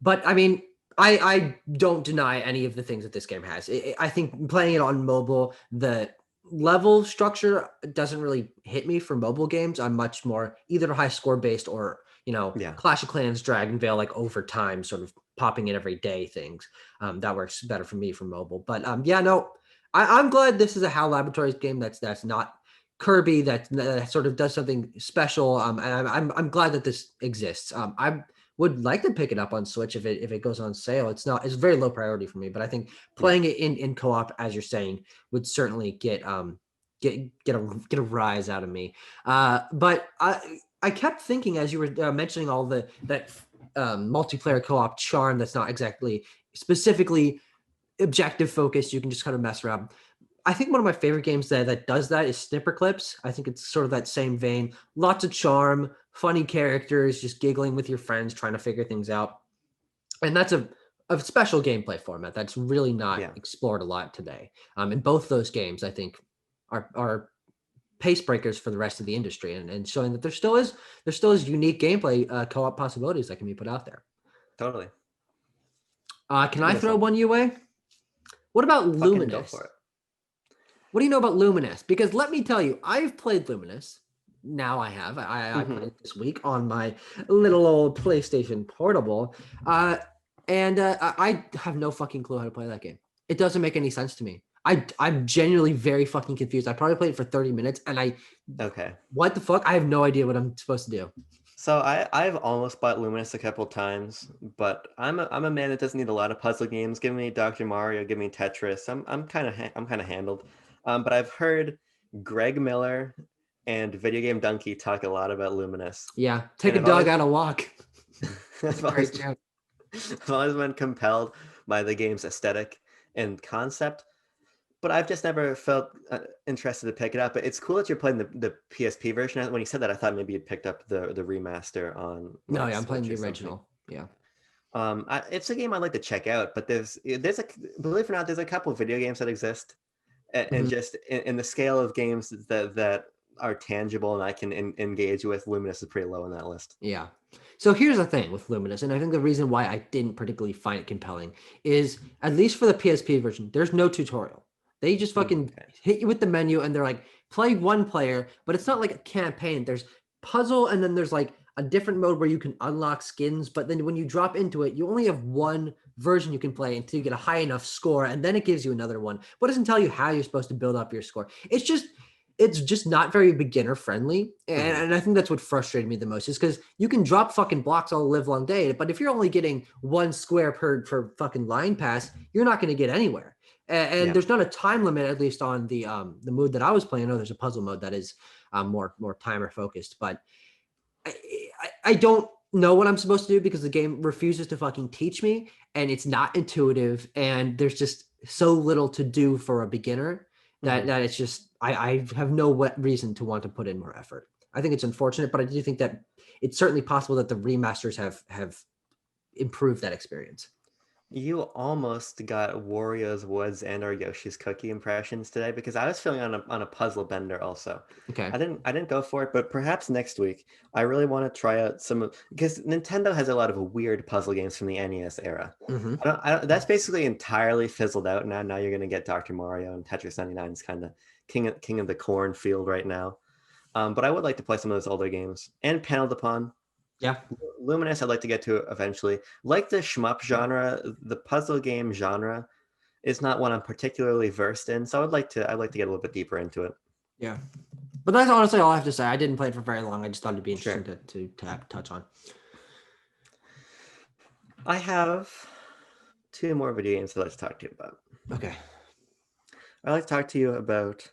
but I mean, I don't deny any of the things that this game has. I think playing it on mobile, the level structure doesn't really hit me for mobile games. I'm much more either high score based or Yeah, Clash of Clans, Dragon Veil, like over time, sort of popping in every day things. That works better for me for mobile. But yeah, no, I'm glad this is a HAL Laboratories game that's not Kirby that sort of does something special. And I'm glad that this exists. I would like to pick it up on Switch if it goes on sale. It's very low priority for me, but I think yeah. playing it in co-op, as you're saying, would certainly get a rise out of me. But I kept thinking as you were mentioning all that multiplayer co-op charm that's not exactly specifically objective focused. You can just kind of mess around. I think one of my favorite games that does that is Snipper Clips. I think it's sort of that same vein. Lots of charm, funny characters, just giggling with your friends, trying to figure things out. And that's a special gameplay format that's really not Yeah, explored a lot today. And both those games, I think, are pace breakers for the rest of the industry, and showing that there still is unique gameplay co-op possibilities that can be put out there. totally. Can Give I me throw some. one your way? What about Fucking go Luminous? for it. What do you know about Luminous? Because let me tell you, I've played Luminous. Now I have. I played Hmm. it this week on my little old PlayStation Portable. And I have no fucking clue how to play that game. It doesn't make any sense to me. I'm genuinely very fucking confused. I probably played it for 30 minutes and Okay. what the fuck? I have no idea what I'm supposed to do. So I've almost bought Luminous a couple times, but I'm a man that doesn't need a lot of puzzle games. Give me Dr. Mario, give me Tetris. I'm kind of handled. But I've heard Greg Miller and Video Game Donkey talk a lot about Luminous, Yeah, take and a dog out a walk. That's a I've always great joke. I've always been compelled by the game's aesthetic and concept. but I've just never felt interested to pick it up. But it's cool that you're playing the PSP version. When you said that, I thought maybe you'd picked up the remaster on No, like yeah, I'm playing Switch the or something. original. Yeah. It's a game I'd like to check out, but there's a believe it or not, there's a couple of video games that exist, and Mhm. just in the scale of games that are tangible and I can engage with, Luminous is pretty low on that list. Yeah. So here's the thing with Luminous, and I think the reason why I didn't particularly find it compelling is, at least for the PSP version, there's no tutorial. They just fucking Okay. hit you with the menu and they're like, play one player, but it's not like a campaign. There's puzzle and then there's like a different mode where you can unlock skins, but then when you drop into it, you only have one version you can play until you get a high enough score, and then it gives you another one, but it doesn't tell you how you're supposed to build up your score. It's just not very beginner friendly. And, Mhm. and I think that's what frustrated me the most, is because you can drop fucking blocks all live long day, but if you're only getting one square per fucking line pass, you're not going to get anywhere. And Yeah. there's not a time limit, at least on the mode that I was playing. I know there's a puzzle mode that is more timer focused, but I don't know what I'm supposed to do because the game refuses to fucking teach me, and it's not intuitive, and there's just so little to do for a beginner that Mhm. that it's just I have no reason to want to put in more effort. I think it's unfortunate, but I do think that it's certainly possible that the remasters have improved that experience. You almost got Wario's Woods and or Yoshi's Cookie impressions today because I was feeling on a puzzle bender also. Okay. I didn't go for it, but perhaps next week I really want to try out some of, because Nintendo has a lot of weird puzzle games from the NES era. Hmm. That's basically entirely fizzled out now. Now you're gonna get Dr. Mario, and Tetris 99 is kind of king of the cornfield right now. But I would like to play some of those older games and Panel Upon. Yeah. Luminous, I'd like to get to eventually. Like the shmup genre, the puzzle game genre is not one I'm particularly versed in, so I'd like to get a little bit deeper into it. Yeah. But that's honestly all I have to say. I didn't play it for very long. I just thought it'd be interesting Sure. to touch on. I have two more video games I'd like to talk to you about. Okay. I'd like to talk to you about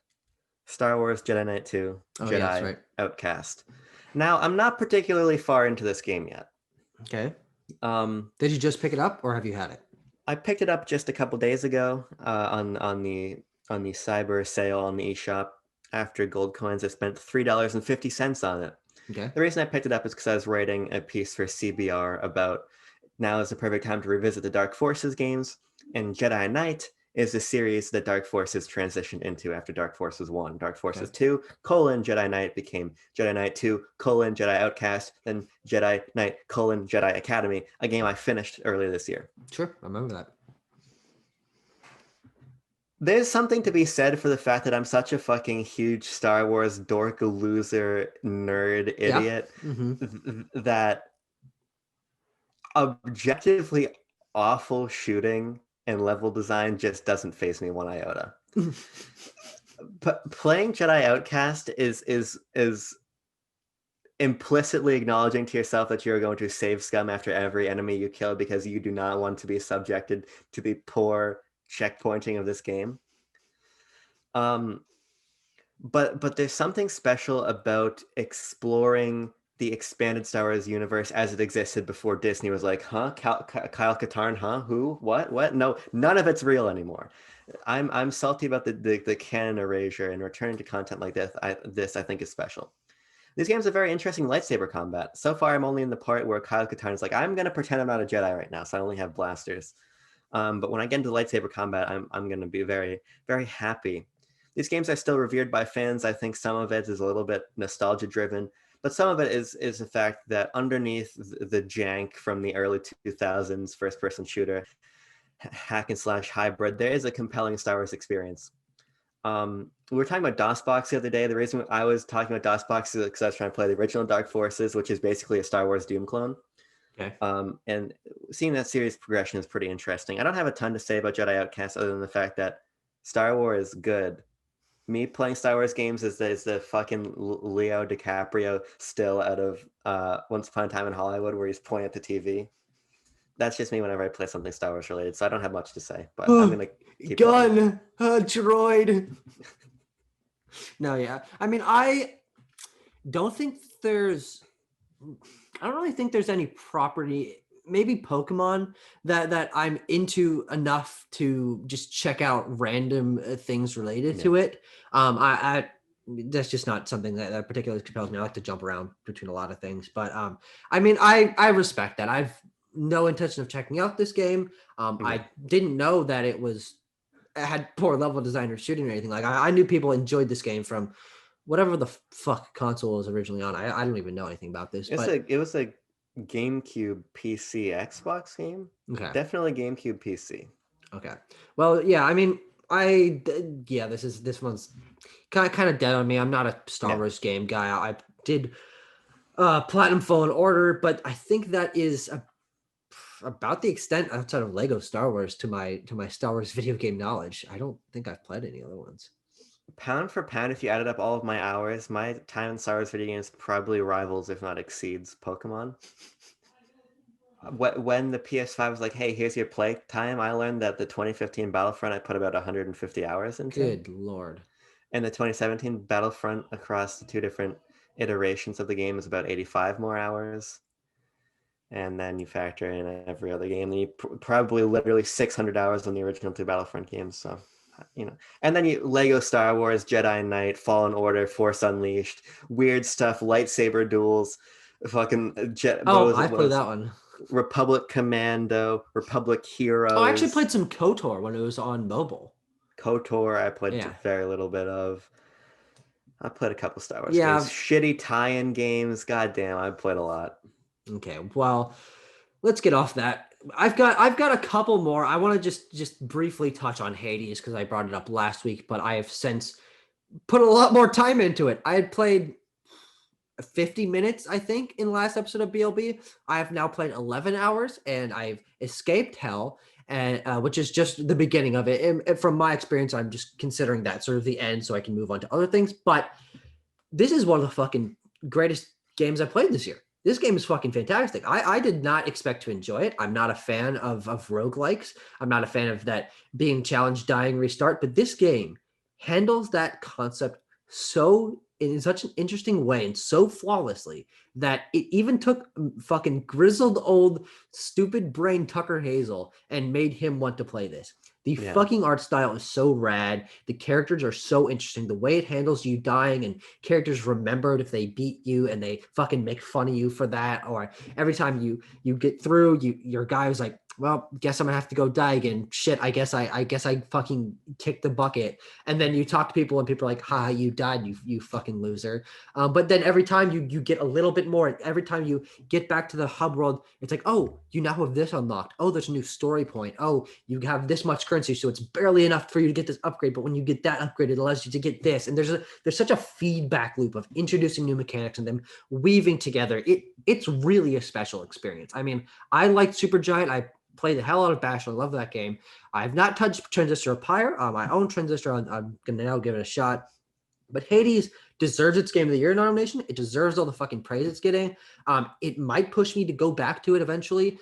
Star Wars Jedi Knight 2, Oh yeah, that's Jedi right. Outcast. Now, I'm not particularly far into this game yet. Okay. Um, Did you just pick it up or have you had it? I picked it up just a couple days ago on the cyber sale on the eShop. After gold coins, I spent $3.50 on it. Okay. The reason I picked it up is because I was writing a piece for CBR about now is the perfect time to revisit the Dark Forces games, and Jedi Knight is the series that Dark Forces transitioned into after Dark Forces 1. Dark Okay. Forces 2, Jedi Knight became Jedi Knight 2, Jedi Outcast, then Jedi Knight, Jedi Academy, a game I finished earlier this year. Sure. I remember that. There's something to be said for the fact that I'm such a fucking huge Star Wars dork, loser, nerd, Yeah. idiot Mm-hmm. that objectively awful shooting and level design just doesn't faze me one iota. But playing Jedi Outcast is implicitly acknowledging to yourself that you're going to save scum after every enemy you kill because you do not want to be subjected to the poor checkpointing of this game. Um, but there's something special about exploring the expanded Star Wars universe as it existed before Disney was like, huh, Kyle Katarn, huh, who, what? No, none of it's real anymore. I'm salty about the canon erasure, and returning to content like this. I think is special. These games are very interesting lightsaber combat. So far, I'm only in the part where Kyle Katarn is like, I'm gonna pretend I'm not a Jedi right now, so I only have blasters. But when I get into lightsaber combat, I'm gonna be very very happy. These games are still revered by fans. I think some of it is a little bit nostalgia driven, but some of it is the fact that underneath the jank from the early 2000s first person shooter hack and slash hybrid, there is a compelling Star Wars experience. We were talking about DOSBox the other day. The reason I was talking about DOSBox is because I was trying to play the original Dark Forces, which is basically a Star Wars Doom clone. Okay. And seeing that series progression is pretty interesting. I don't have a ton to say about Jedi Outcast other than the fact that Star Wars is good. Me playing Star Wars games is the fucking Leo DiCaprio still out of Once Upon a Time in Hollywood where he's pointing at the TV. That's just me whenever I play something Star Wars related, so I don't have much to say, but I'm gonna keep going. Gun, droid. No, yeah. I mean, don't think there's. I don't really think there's any property maybe Pokemon that I'm into enough to just check out random things related Yeah. to it. I that's just not something that particularly compels me. I like to jump around between a lot of things, but I mean, I respect that. I've no intention of checking out this game. Yeah. I didn't know that it had poor level design or shooting or anything. Like I knew people enjoyed this game from whatever the fuck console was originally on. I don't even know anything about this, but It was a GameCube PC Xbox game. okay. Definitely GameCube PC. Okay. Well, yeah, I mean, yeah, this one's kind of dead on me. I'm not a Star Yeah. Wars game guy. I did Platinum Fallen Order, but I think that is about the extent outside of Lego Star Wars to my Star Wars video game knowledge. I don't think I've played any other ones. Pound for pound, if you added up all of my hours, my time in Star Wars video games probably rivals, if not exceeds, Pokemon. When the PS5 was like, hey, here's your play time, I learned that the 2015 Battlefront I put about 150 hours into. Good lord. And the 2017 Battlefront across the two different iterations of the game is about 85 more hours. And then you factor in every other game, then you probably literally 600 hours on the original two Battlefront games. So, and then you Lego Star Wars, Jedi Knight, Fallen Order, Force Unleashed, weird stuff, lightsaber duels, fucking Oh, I played that one. Republic Commando, Republic Oh, I actually Heroes, played some KOTOR when it was on mobile. KOTOR. I played Yeah. very little bit of. I played a couple Star Wars games, Yeah. shitty tie-in games. God damn, I played a lot. Okay. Well, let's get off that. I've got a couple more. I want to just briefly touch on Hades because I brought it up last week, but I have since put a lot more time into it. I had played 50 minutes, I think, in the last episode of BLB. I have now played 11 hours and I've escaped hell, and which is just the beginning of it. And from my experience, I'm just considering that sort of the end so I can move on to other things. But this is one of the fucking greatest games I played this year. This game is fucking fantastic. I did not expect to enjoy it. I'm not a fan of roguelikes. I'm not a fan of that being challenged, dying, restart. But this game handles that concept so in such an interesting way and so flawlessly that it even took fucking grizzled old stupid brain Tucker Hazel and made him want to play this. The Yeah. fucking art style is so rad. The characters are so interesting. The way it handles you dying and characters remembered if they beat you and they fucking make fun of you for that. Or every time you get through, your guy was like, well, guess I'm gonna have to go die again. Shit, I guess I fucking kicked the bucket. And then you talk to people and people are like, ha, you died, you fucking loser. But then every time you get a little bit more, every time you get back to the hub world, it's like, oh, you now have this unlocked. Oh, there's a new story point. Oh, you have this much currency, so it's barely enough for you to get this upgrade. But when you get that upgrade, it allows you to get this. And there's such a feedback loop of introducing new mechanics and them weaving together. It's really a special experience. I mean, I liked Supergiant. I played the hell out of Bash. I love that game. I've not touched Transistor of Pyre. I own Transistor. I'm going to now give it a shot. But Hades deserves its Game of the Year nomination. It deserves all the fucking praise it's getting. It might push me to go back to it eventually,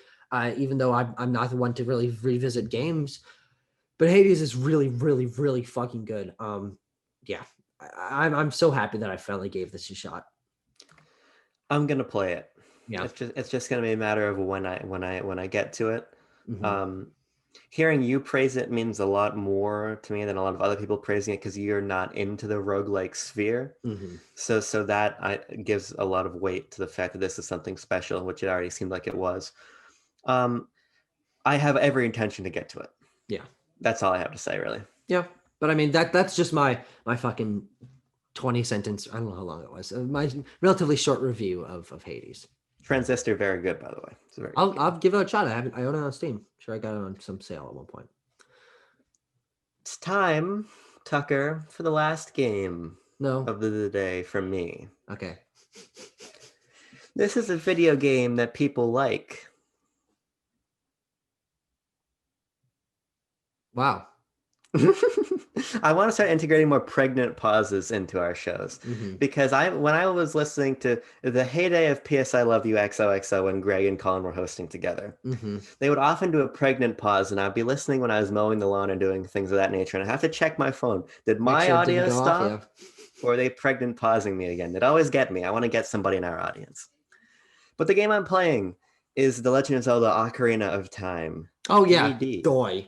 even though I'm not the one to really revisit games. But Hades is really, really, really fucking good. Yeah, I'm so happy that I finally gave this a shot. I'm gonna play it. Yeah. It's just gonna be a matter of when I get to it. Mm-hmm. Hearing you praise it means a lot more to me than a lot of other people praising it because you're not into the roguelike sphere. Mm-hmm. So that gives a lot of weight to the fact that this is something special, which it already seemed like it was. I have every intention to get to it. Yeah. That's all I have to say, really. Yeah. But I mean, that's just my fucking 20 sentence. I don't know how long it was. My relatively short review of Hades. Transistor, very good, by the way. It's very I'll give it a shot. I own it on Steam. Sure, I got it on some sale at one point. It's time, Tucker, for the last game No. of the day from me. Okay. This is a video game that people like. Wow. I want to start integrating more pregnant pauses into our shows because when I was listening to the heyday of PS I Love You XOXO when Greg and Colin were hosting together, they would often do a pregnant pause, and I'd be listening when I was mowing the lawn and doing things of that nature, and I'd have to check my phone. Did my audio stop? Or are they pregnant pausing me again? They'd always get me. I want to get somebody in our audience. But the game I'm playing is The Legend of Zelda Ocarina of Time Oh yeah, 3D. doy.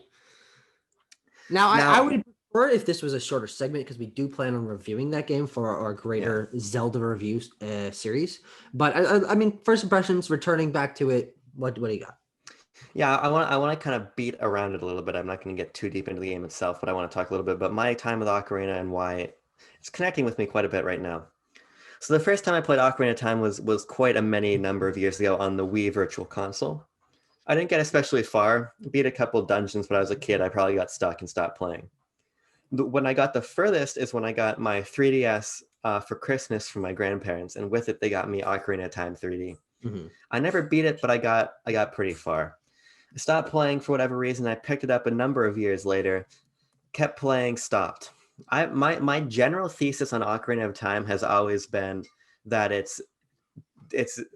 Now I Now, would prefer if this was a shorter segment because we do plan on reviewing that game for our yeah. greater Zelda review series. But I mean, first impressions, returning back to it. What do you got? Yeah, I want to kind of beat around it a little bit. I'm not going to get too deep into the game itself, but I want to talk a little bit about my time with Ocarina and why it's connecting with me quite a bit right now. So the first time I played Ocarina of Time was quite a many number of years ago on the Wii Virtual Console. I didn't get especially far, beat a couple dungeons, but I was a kid. I probably got stuck and stopped playing. When I got the furthest is when I got my 3DS for Christmas from my grandparents, and with it they got me Ocarina of Time 3D. Mm-hmm. I never beat it, but I got pretty far. I stopped playing for whatever reason. I picked it up a number of years later, kept playing, stopped. My general thesis on Ocarina of Time has always been that it's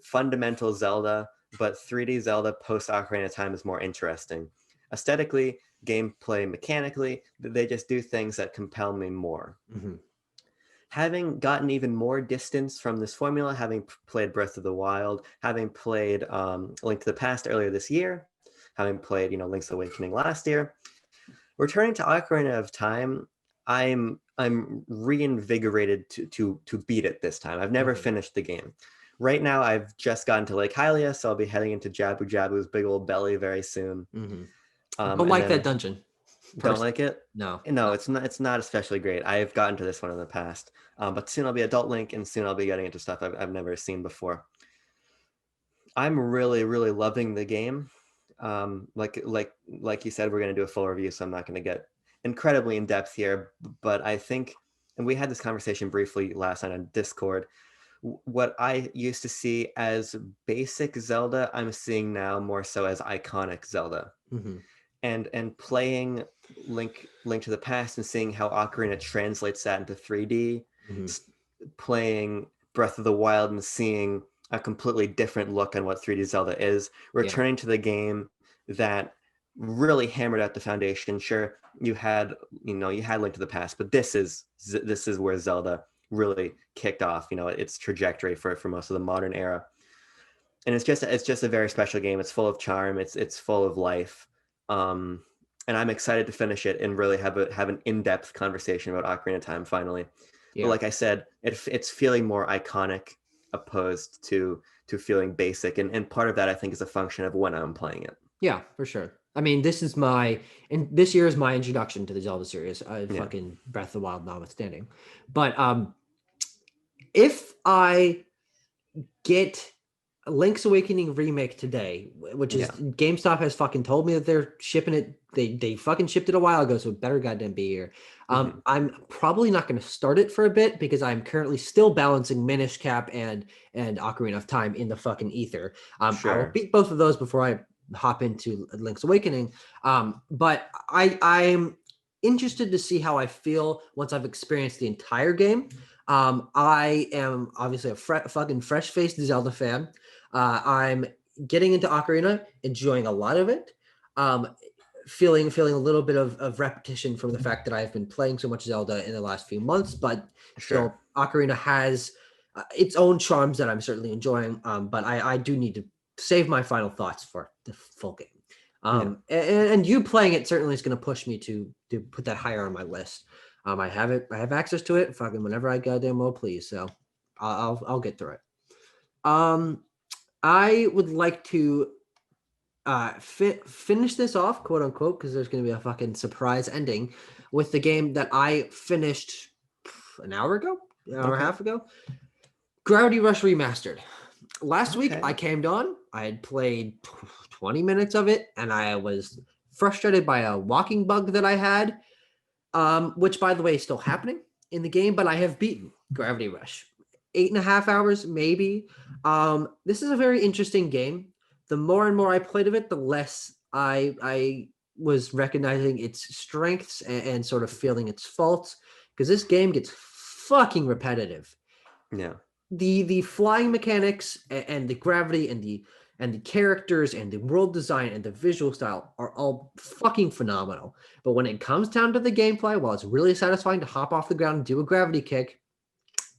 fundamental Zelda, but 3D Zelda post Ocarina of Time is more interesting. Aesthetically, gameplay, mechanically, they just do things that compel me more. Mm-hmm. Having gotten even more distance from this formula, having played Breath of the Wild, having played Link to the Past earlier this year, having played Link's Awakening last year, returning to Ocarina of Time, I'm reinvigorated to beat it this time. I've never Mm-hmm. finished the game. Right now, I've just gotten to Lake Hylia, so I'll be heading into Jabu Jabu's big old belly very soon. Mm-hmm. Don't And like that then dungeon. don't like it? No. No, it's not. It's not especially great. I've gotten to this one in the past, but soon I'll be Adult Link, and soon I'll be getting into stuff I've never seen before. I'm really, really loving the game. Like you said, we're going to do a full review, so I'm not going to get incredibly in depth here. But I think, and we had this conversation briefly last night on Discord. What I used to see as basic Zelda, I'm seeing now more so as iconic Zelda. Mm-hmm. And playing Link to the Past and seeing how Ocarina translates that into 3D, Mm-hmm. playing Breath of the Wild and seeing a completely different look on what 3D Zelda is, Yeah. returning to the game that really hammered out the foundation. Sure, you had Link to the Past, but this is where Zelda really kicked off, its trajectory for most of the modern era. And it's just a very special game. It's full of charm. It's full of life. Um, and I'm excited to finish it and really have an in-depth conversation about Ocarina of Time finally. But Yeah. like I said, it's feeling more iconic opposed to feeling basic, and part of that I think is a function of when I'm playing it. Yeah, for sure. I mean, this year is my introduction to the Zelda series. Yeah, Fucking Breath of the Wild notwithstanding. But if I get Link's Awakening remake today, which is yeah, GameStop has fucking told me that they're shipping it. They fucking shipped it a while ago, so it better goddamn be here. hmm I'm probably not going to start it for a bit because I'm currently still balancing Minish Cap and Ocarina of Time in the fucking ether. I will sure, beat both of those before I hop into Link's Awakening. But I'm interested to see how I feel once I've experienced the entire game. I am obviously a fucking fresh-faced Zelda fan. I'm getting into Ocarina, enjoying a lot of it. Um, feeling a little bit of repetition from the fact that I've been playing so much Zelda in the last few months, but sure, still, Ocarina has its own charms that I'm certainly enjoying. But I do need to save my final thoughts for the full game. yeah. And you playing it certainly is going to push me to put that higher on my list. I have it. I have access to it. Fucking whenever I goddamn well please. So I'll get through it. I would like to finish this off, quote unquote, because there's going to be a fucking surprise ending with the game that I finished an hour ago, an hour and a Okay, half ago. Gravity Rush Remastered. Last week I okay, came on. I had played 20 minutes of it, and I was frustrated by a walking bug that I had, which by the way is still happening in the game, but I have beaten Gravity Rush. 8.5 hours, maybe. This is a very interesting game. The more and more I played of it, the less I was recognizing its strengths and sort of feeling its faults, because this game gets fucking repetitive. yeah, The flying mechanics and the gravity and the characters and the world design and the visual style are all fucking phenomenal. But when it comes down to the gameplay, while it's really satisfying to hop off the ground and do a gravity kick,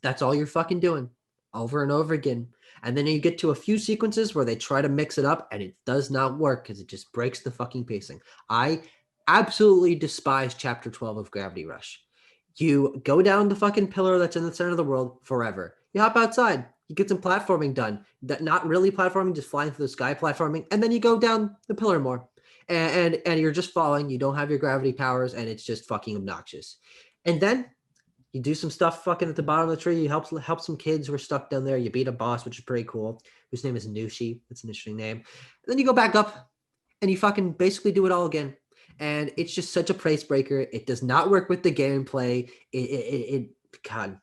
that's all you're fucking doing. over and over again. And then you get to a few sequences where they try to mix it up and it does not work because it just breaks the fucking pacing. I absolutely despise chapter 12 of Gravity Rush. You go down the fucking pillar that's in the center of the world forever. You hop outside, you get some platforming done. That not really platforming, just flying through the sky platforming, and then you go down the pillar more. And you're just falling, you don't have your gravity powers, and it's just fucking obnoxious. And then you do some stuff fucking at the bottom of the tree. You help some kids who are stuck down there. You beat a boss, which is pretty cool, whose name is Nushi. That's an interesting name. And then you go back up and you fucking basically do it all again. And it's just such a price breaker. It does not work with the gameplay. God,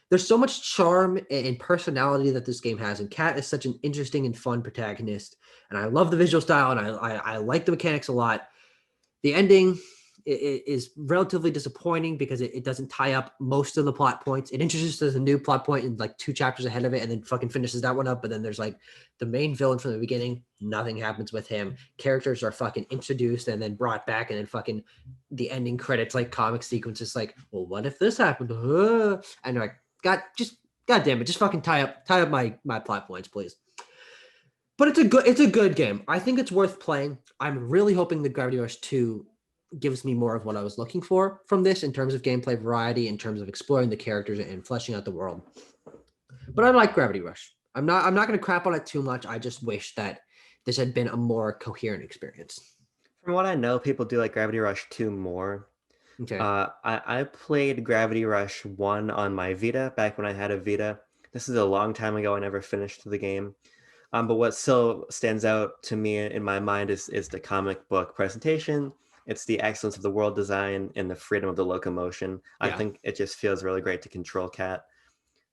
there's so much charm and personality that this game has. And Kat is such an interesting and fun protagonist. And I love the visual style and I like the mechanics a lot. The ending is relatively disappointing because it doesn't tie up most of the plot points. It introduces a new plot point in like 2 chapters ahead of it and then fucking finishes that one up. But then there's like the main villain from the beginning. Nothing happens with him. Characters are fucking introduced and then brought back, and then fucking the ending credits like comic sequences like, well, what if this happened? And like, God damn it, just fucking tie up my plot points, please. But it's a good game. I think it's worth playing. I'm really hoping that Gravity Rush 2 gives me more of what I was looking for from this in terms of gameplay variety, in terms of exploring the characters and fleshing out the world. But I like Gravity Rush. I'm not going to crap on it too much. I just wish that this had been a more coherent experience. From what I know, people do like Gravity Rush 2 more. Okay. I played Gravity Rush 1 on my Vita back when I had a Vita. This is a long time ago. I never finished the game. But what still stands out to me in my mind is the comic book presentation. It's the excellence of the world design and the freedom of the locomotion. I think it just feels really great to control Cat.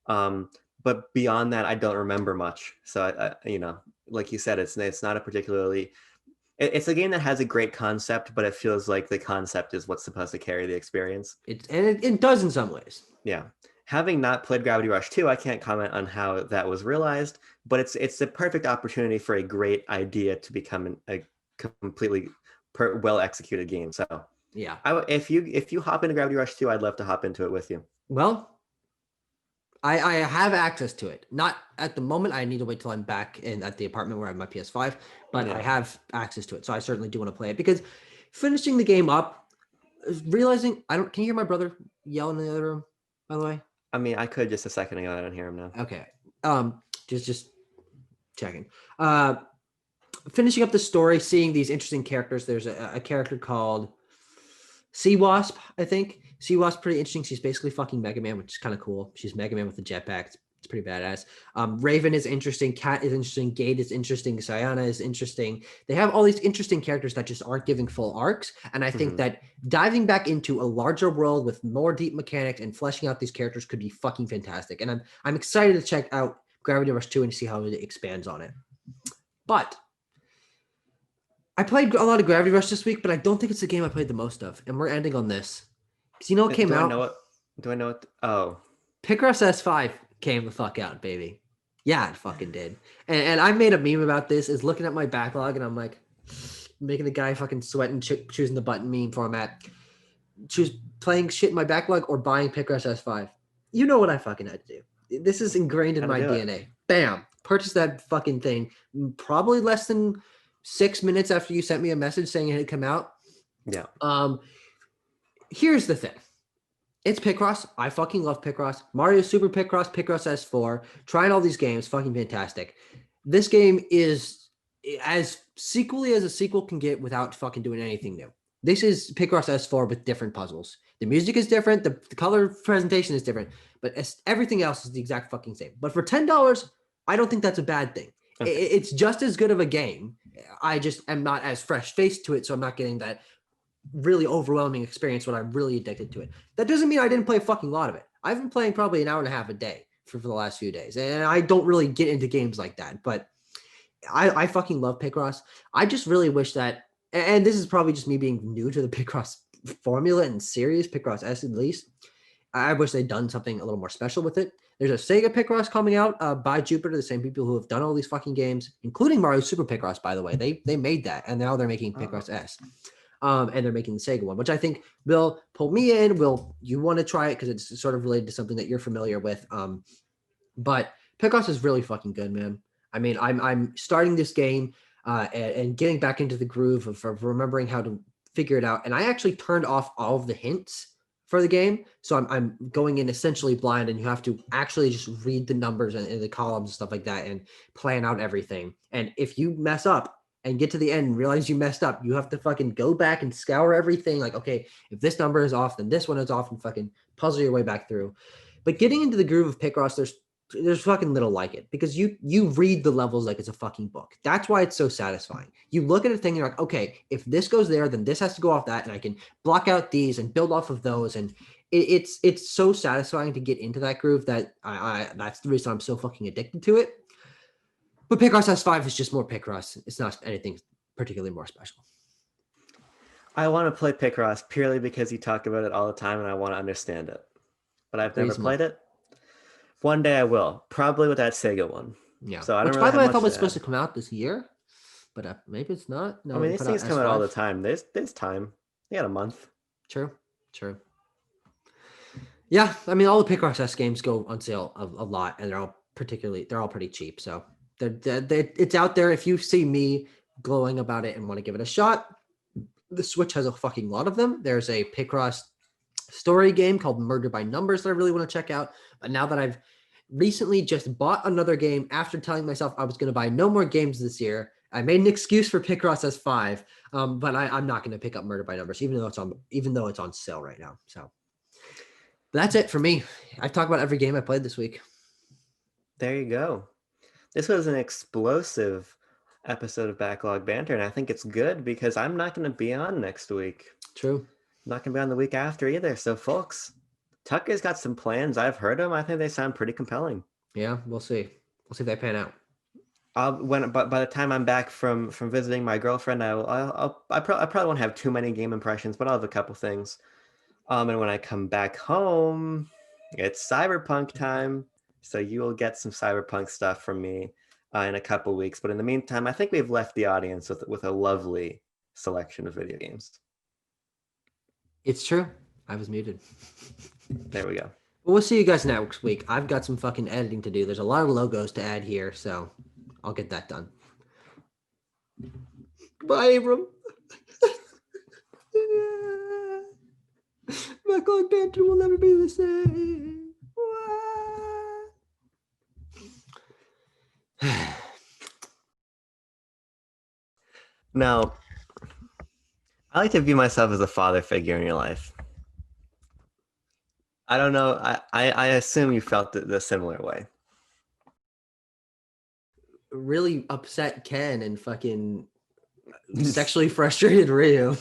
But beyond that, I don't remember much. So, like you said, it's not a particularly... It's a game that has a great concept, but it feels like the concept is what's supposed to carry the experience. It does in some ways. Yeah. Having not played Gravity Rush 2, I can't comment on how that was realized, but it's the perfect opportunity for a great idea to become a completely well-executed game. So yeah, if you hop into Gravity Rush 2, I'd love to hop into it with you. Well, I have access to it. Not at the moment. I need to wait till I'm back at the apartment where I have my PS5, but I have access to it. So I certainly do want to play it because finishing the game up, realizing can you hear my brother yelling in the other room, by the way? I mean, I could just a second ago. I don't hear him now. Okay. Just checking. Finishing up the story, seeing these interesting characters. There's a character called Sea Wasp, I think. Sea Wasp, pretty interesting. She's basically fucking Mega Man, which is kind of cool. She's Mega Man with a jetpack. It's pretty badass. Raven is interesting. Cat is interesting. Gate is interesting. Sayana is interesting. They have all these interesting characters that just aren't giving full arcs. And I think that diving back into a larger world with more deep mechanics and fleshing out these characters could be fucking fantastic. And I'm excited to check out Gravity Rush 2 and see how it expands on it. But I played a lot of Gravity Rush this week, but I don't think it's the game I played the most of. And we're ending on this. Because you know what came out? Do I know it? Oh. Picross S5 came the fuck out, baby. Yeah, it fucking did. And I made a meme about this, is looking at my backlog, and I'm like, making the guy fucking sweat and choosing the button meme format. Choose playing shit in my backlog or buying Picross S5. You know what I fucking had to do. This is ingrained in my DNA. Bam. Purchase that fucking thing. Probably less than 6 minutes after you sent me a message saying it had come out. Yeah. Here's the thing. It's Picross. I fucking love Picross. Mario Super Picross, Picross S4. Trying all these games. Fucking fantastic. This game is as sequely as a sequel can get without fucking doing anything new. This is Picross S4 with different puzzles. The music is different. The color presentation is different. But everything else is the exact fucking same. But for $10, I don't think that's a bad thing. Okay. It's just as good of a game. I just am not as fresh-faced to it, so I'm not getting that really overwhelming experience when I'm really addicted to it. That doesn't mean I didn't play a fucking lot of it. I've been playing probably an hour and a half a day for the last few days. And I don't really get into games like that. But I fucking love Picross. I just really wish that, and this is probably just me being new to the Picross formula and series, Picross S at least. I wish they'd done something a little more special with it. There's a Sega Picross coming out by Jupiter, the same people who have done all these fucking games, including Mario Super Picross, by the way. They made that, and now they're making Picross S. And they're making the Sega one, which I think will pull me in. You want to try it because it's sort of related to something that you're familiar with. But Picross is really fucking good, man. I mean, I'm starting this game and getting back into the groove of remembering how to figure it out. And I actually turned off all of the hints for the game, so I'm going in essentially blind, and you have to actually just read the numbers and the columns and stuff like that, and plan out everything. And if you mess up and get to the end and realize you messed up, you have to fucking go back and scour everything. Like, okay, if this number is off, then this one is off, and fucking puzzle your way back through. But getting into the groove of Picross, there's fucking little like it, because you read the levels like it's a fucking book. That's why it's so satisfying. You look at a thing and you're like, okay, if this goes there, then this has to go off that, and I can block out these and build off of those. And it's so satisfying to get into that groove that I that's the reason I'm so fucking addicted to it. But Picross S5 is just more Picross. It's not anything particularly more special. I want to play Picross purely because you talk about it all the time and I want to understand it. But I've never Reasonable. played it. One day I will, probably with that Sega one. Yeah. So I don't Which, really by the have way, I much thought was to supposed add. to come out this year, but maybe it's not. I No, mean, they these put out things come out all the S5. time. There's time. You got a month. True. Yeah, I mean, all the Picross S games go on sale a lot, and they're all pretty cheap. So it's out there. If you see me glowing about it and want to give it a shot, the Switch has a fucking lot of them. There's a Picross story game called Murder by Numbers that I really want to check out. But now that I've recently just bought another game after telling myself I was going to buy no more games this year, I made an excuse for Picross S5, but I'm not going to pick up Murder by Numbers, even though it's on sale right now. So. But that's it for me. I've talked about every game I played this week. There you go. This was an explosive episode of Backlog Banter, and I think it's good because I'm not going to be on next week. True. I'm not going to be on the week after either. So, folks, Tucker's got some plans. I've heard them. I think they sound pretty compelling. Yeah, we'll see. We'll see if they pan out. By the time I'm back from visiting my girlfriend, I probably won't have too many game impressions, but I'll have a couple things. And when I come back home, it's Cyberpunk time. So you will get some Cyberpunk stuff from me in a couple weeks. But in the meantime, I think we've left the audience with a lovely selection of video games. It's true. I was muted. There we go. But we'll see you guys next week. I've got some fucking editing to do. There's a lot of logos to add here, so I'll get that done. Bye, Abram. Backlog Banter will never be the same. Now, I like to view myself as a father figure in your life. I don't know. I assume you felt the similar way. Really upset Ken and fucking sexually frustrated Ryu.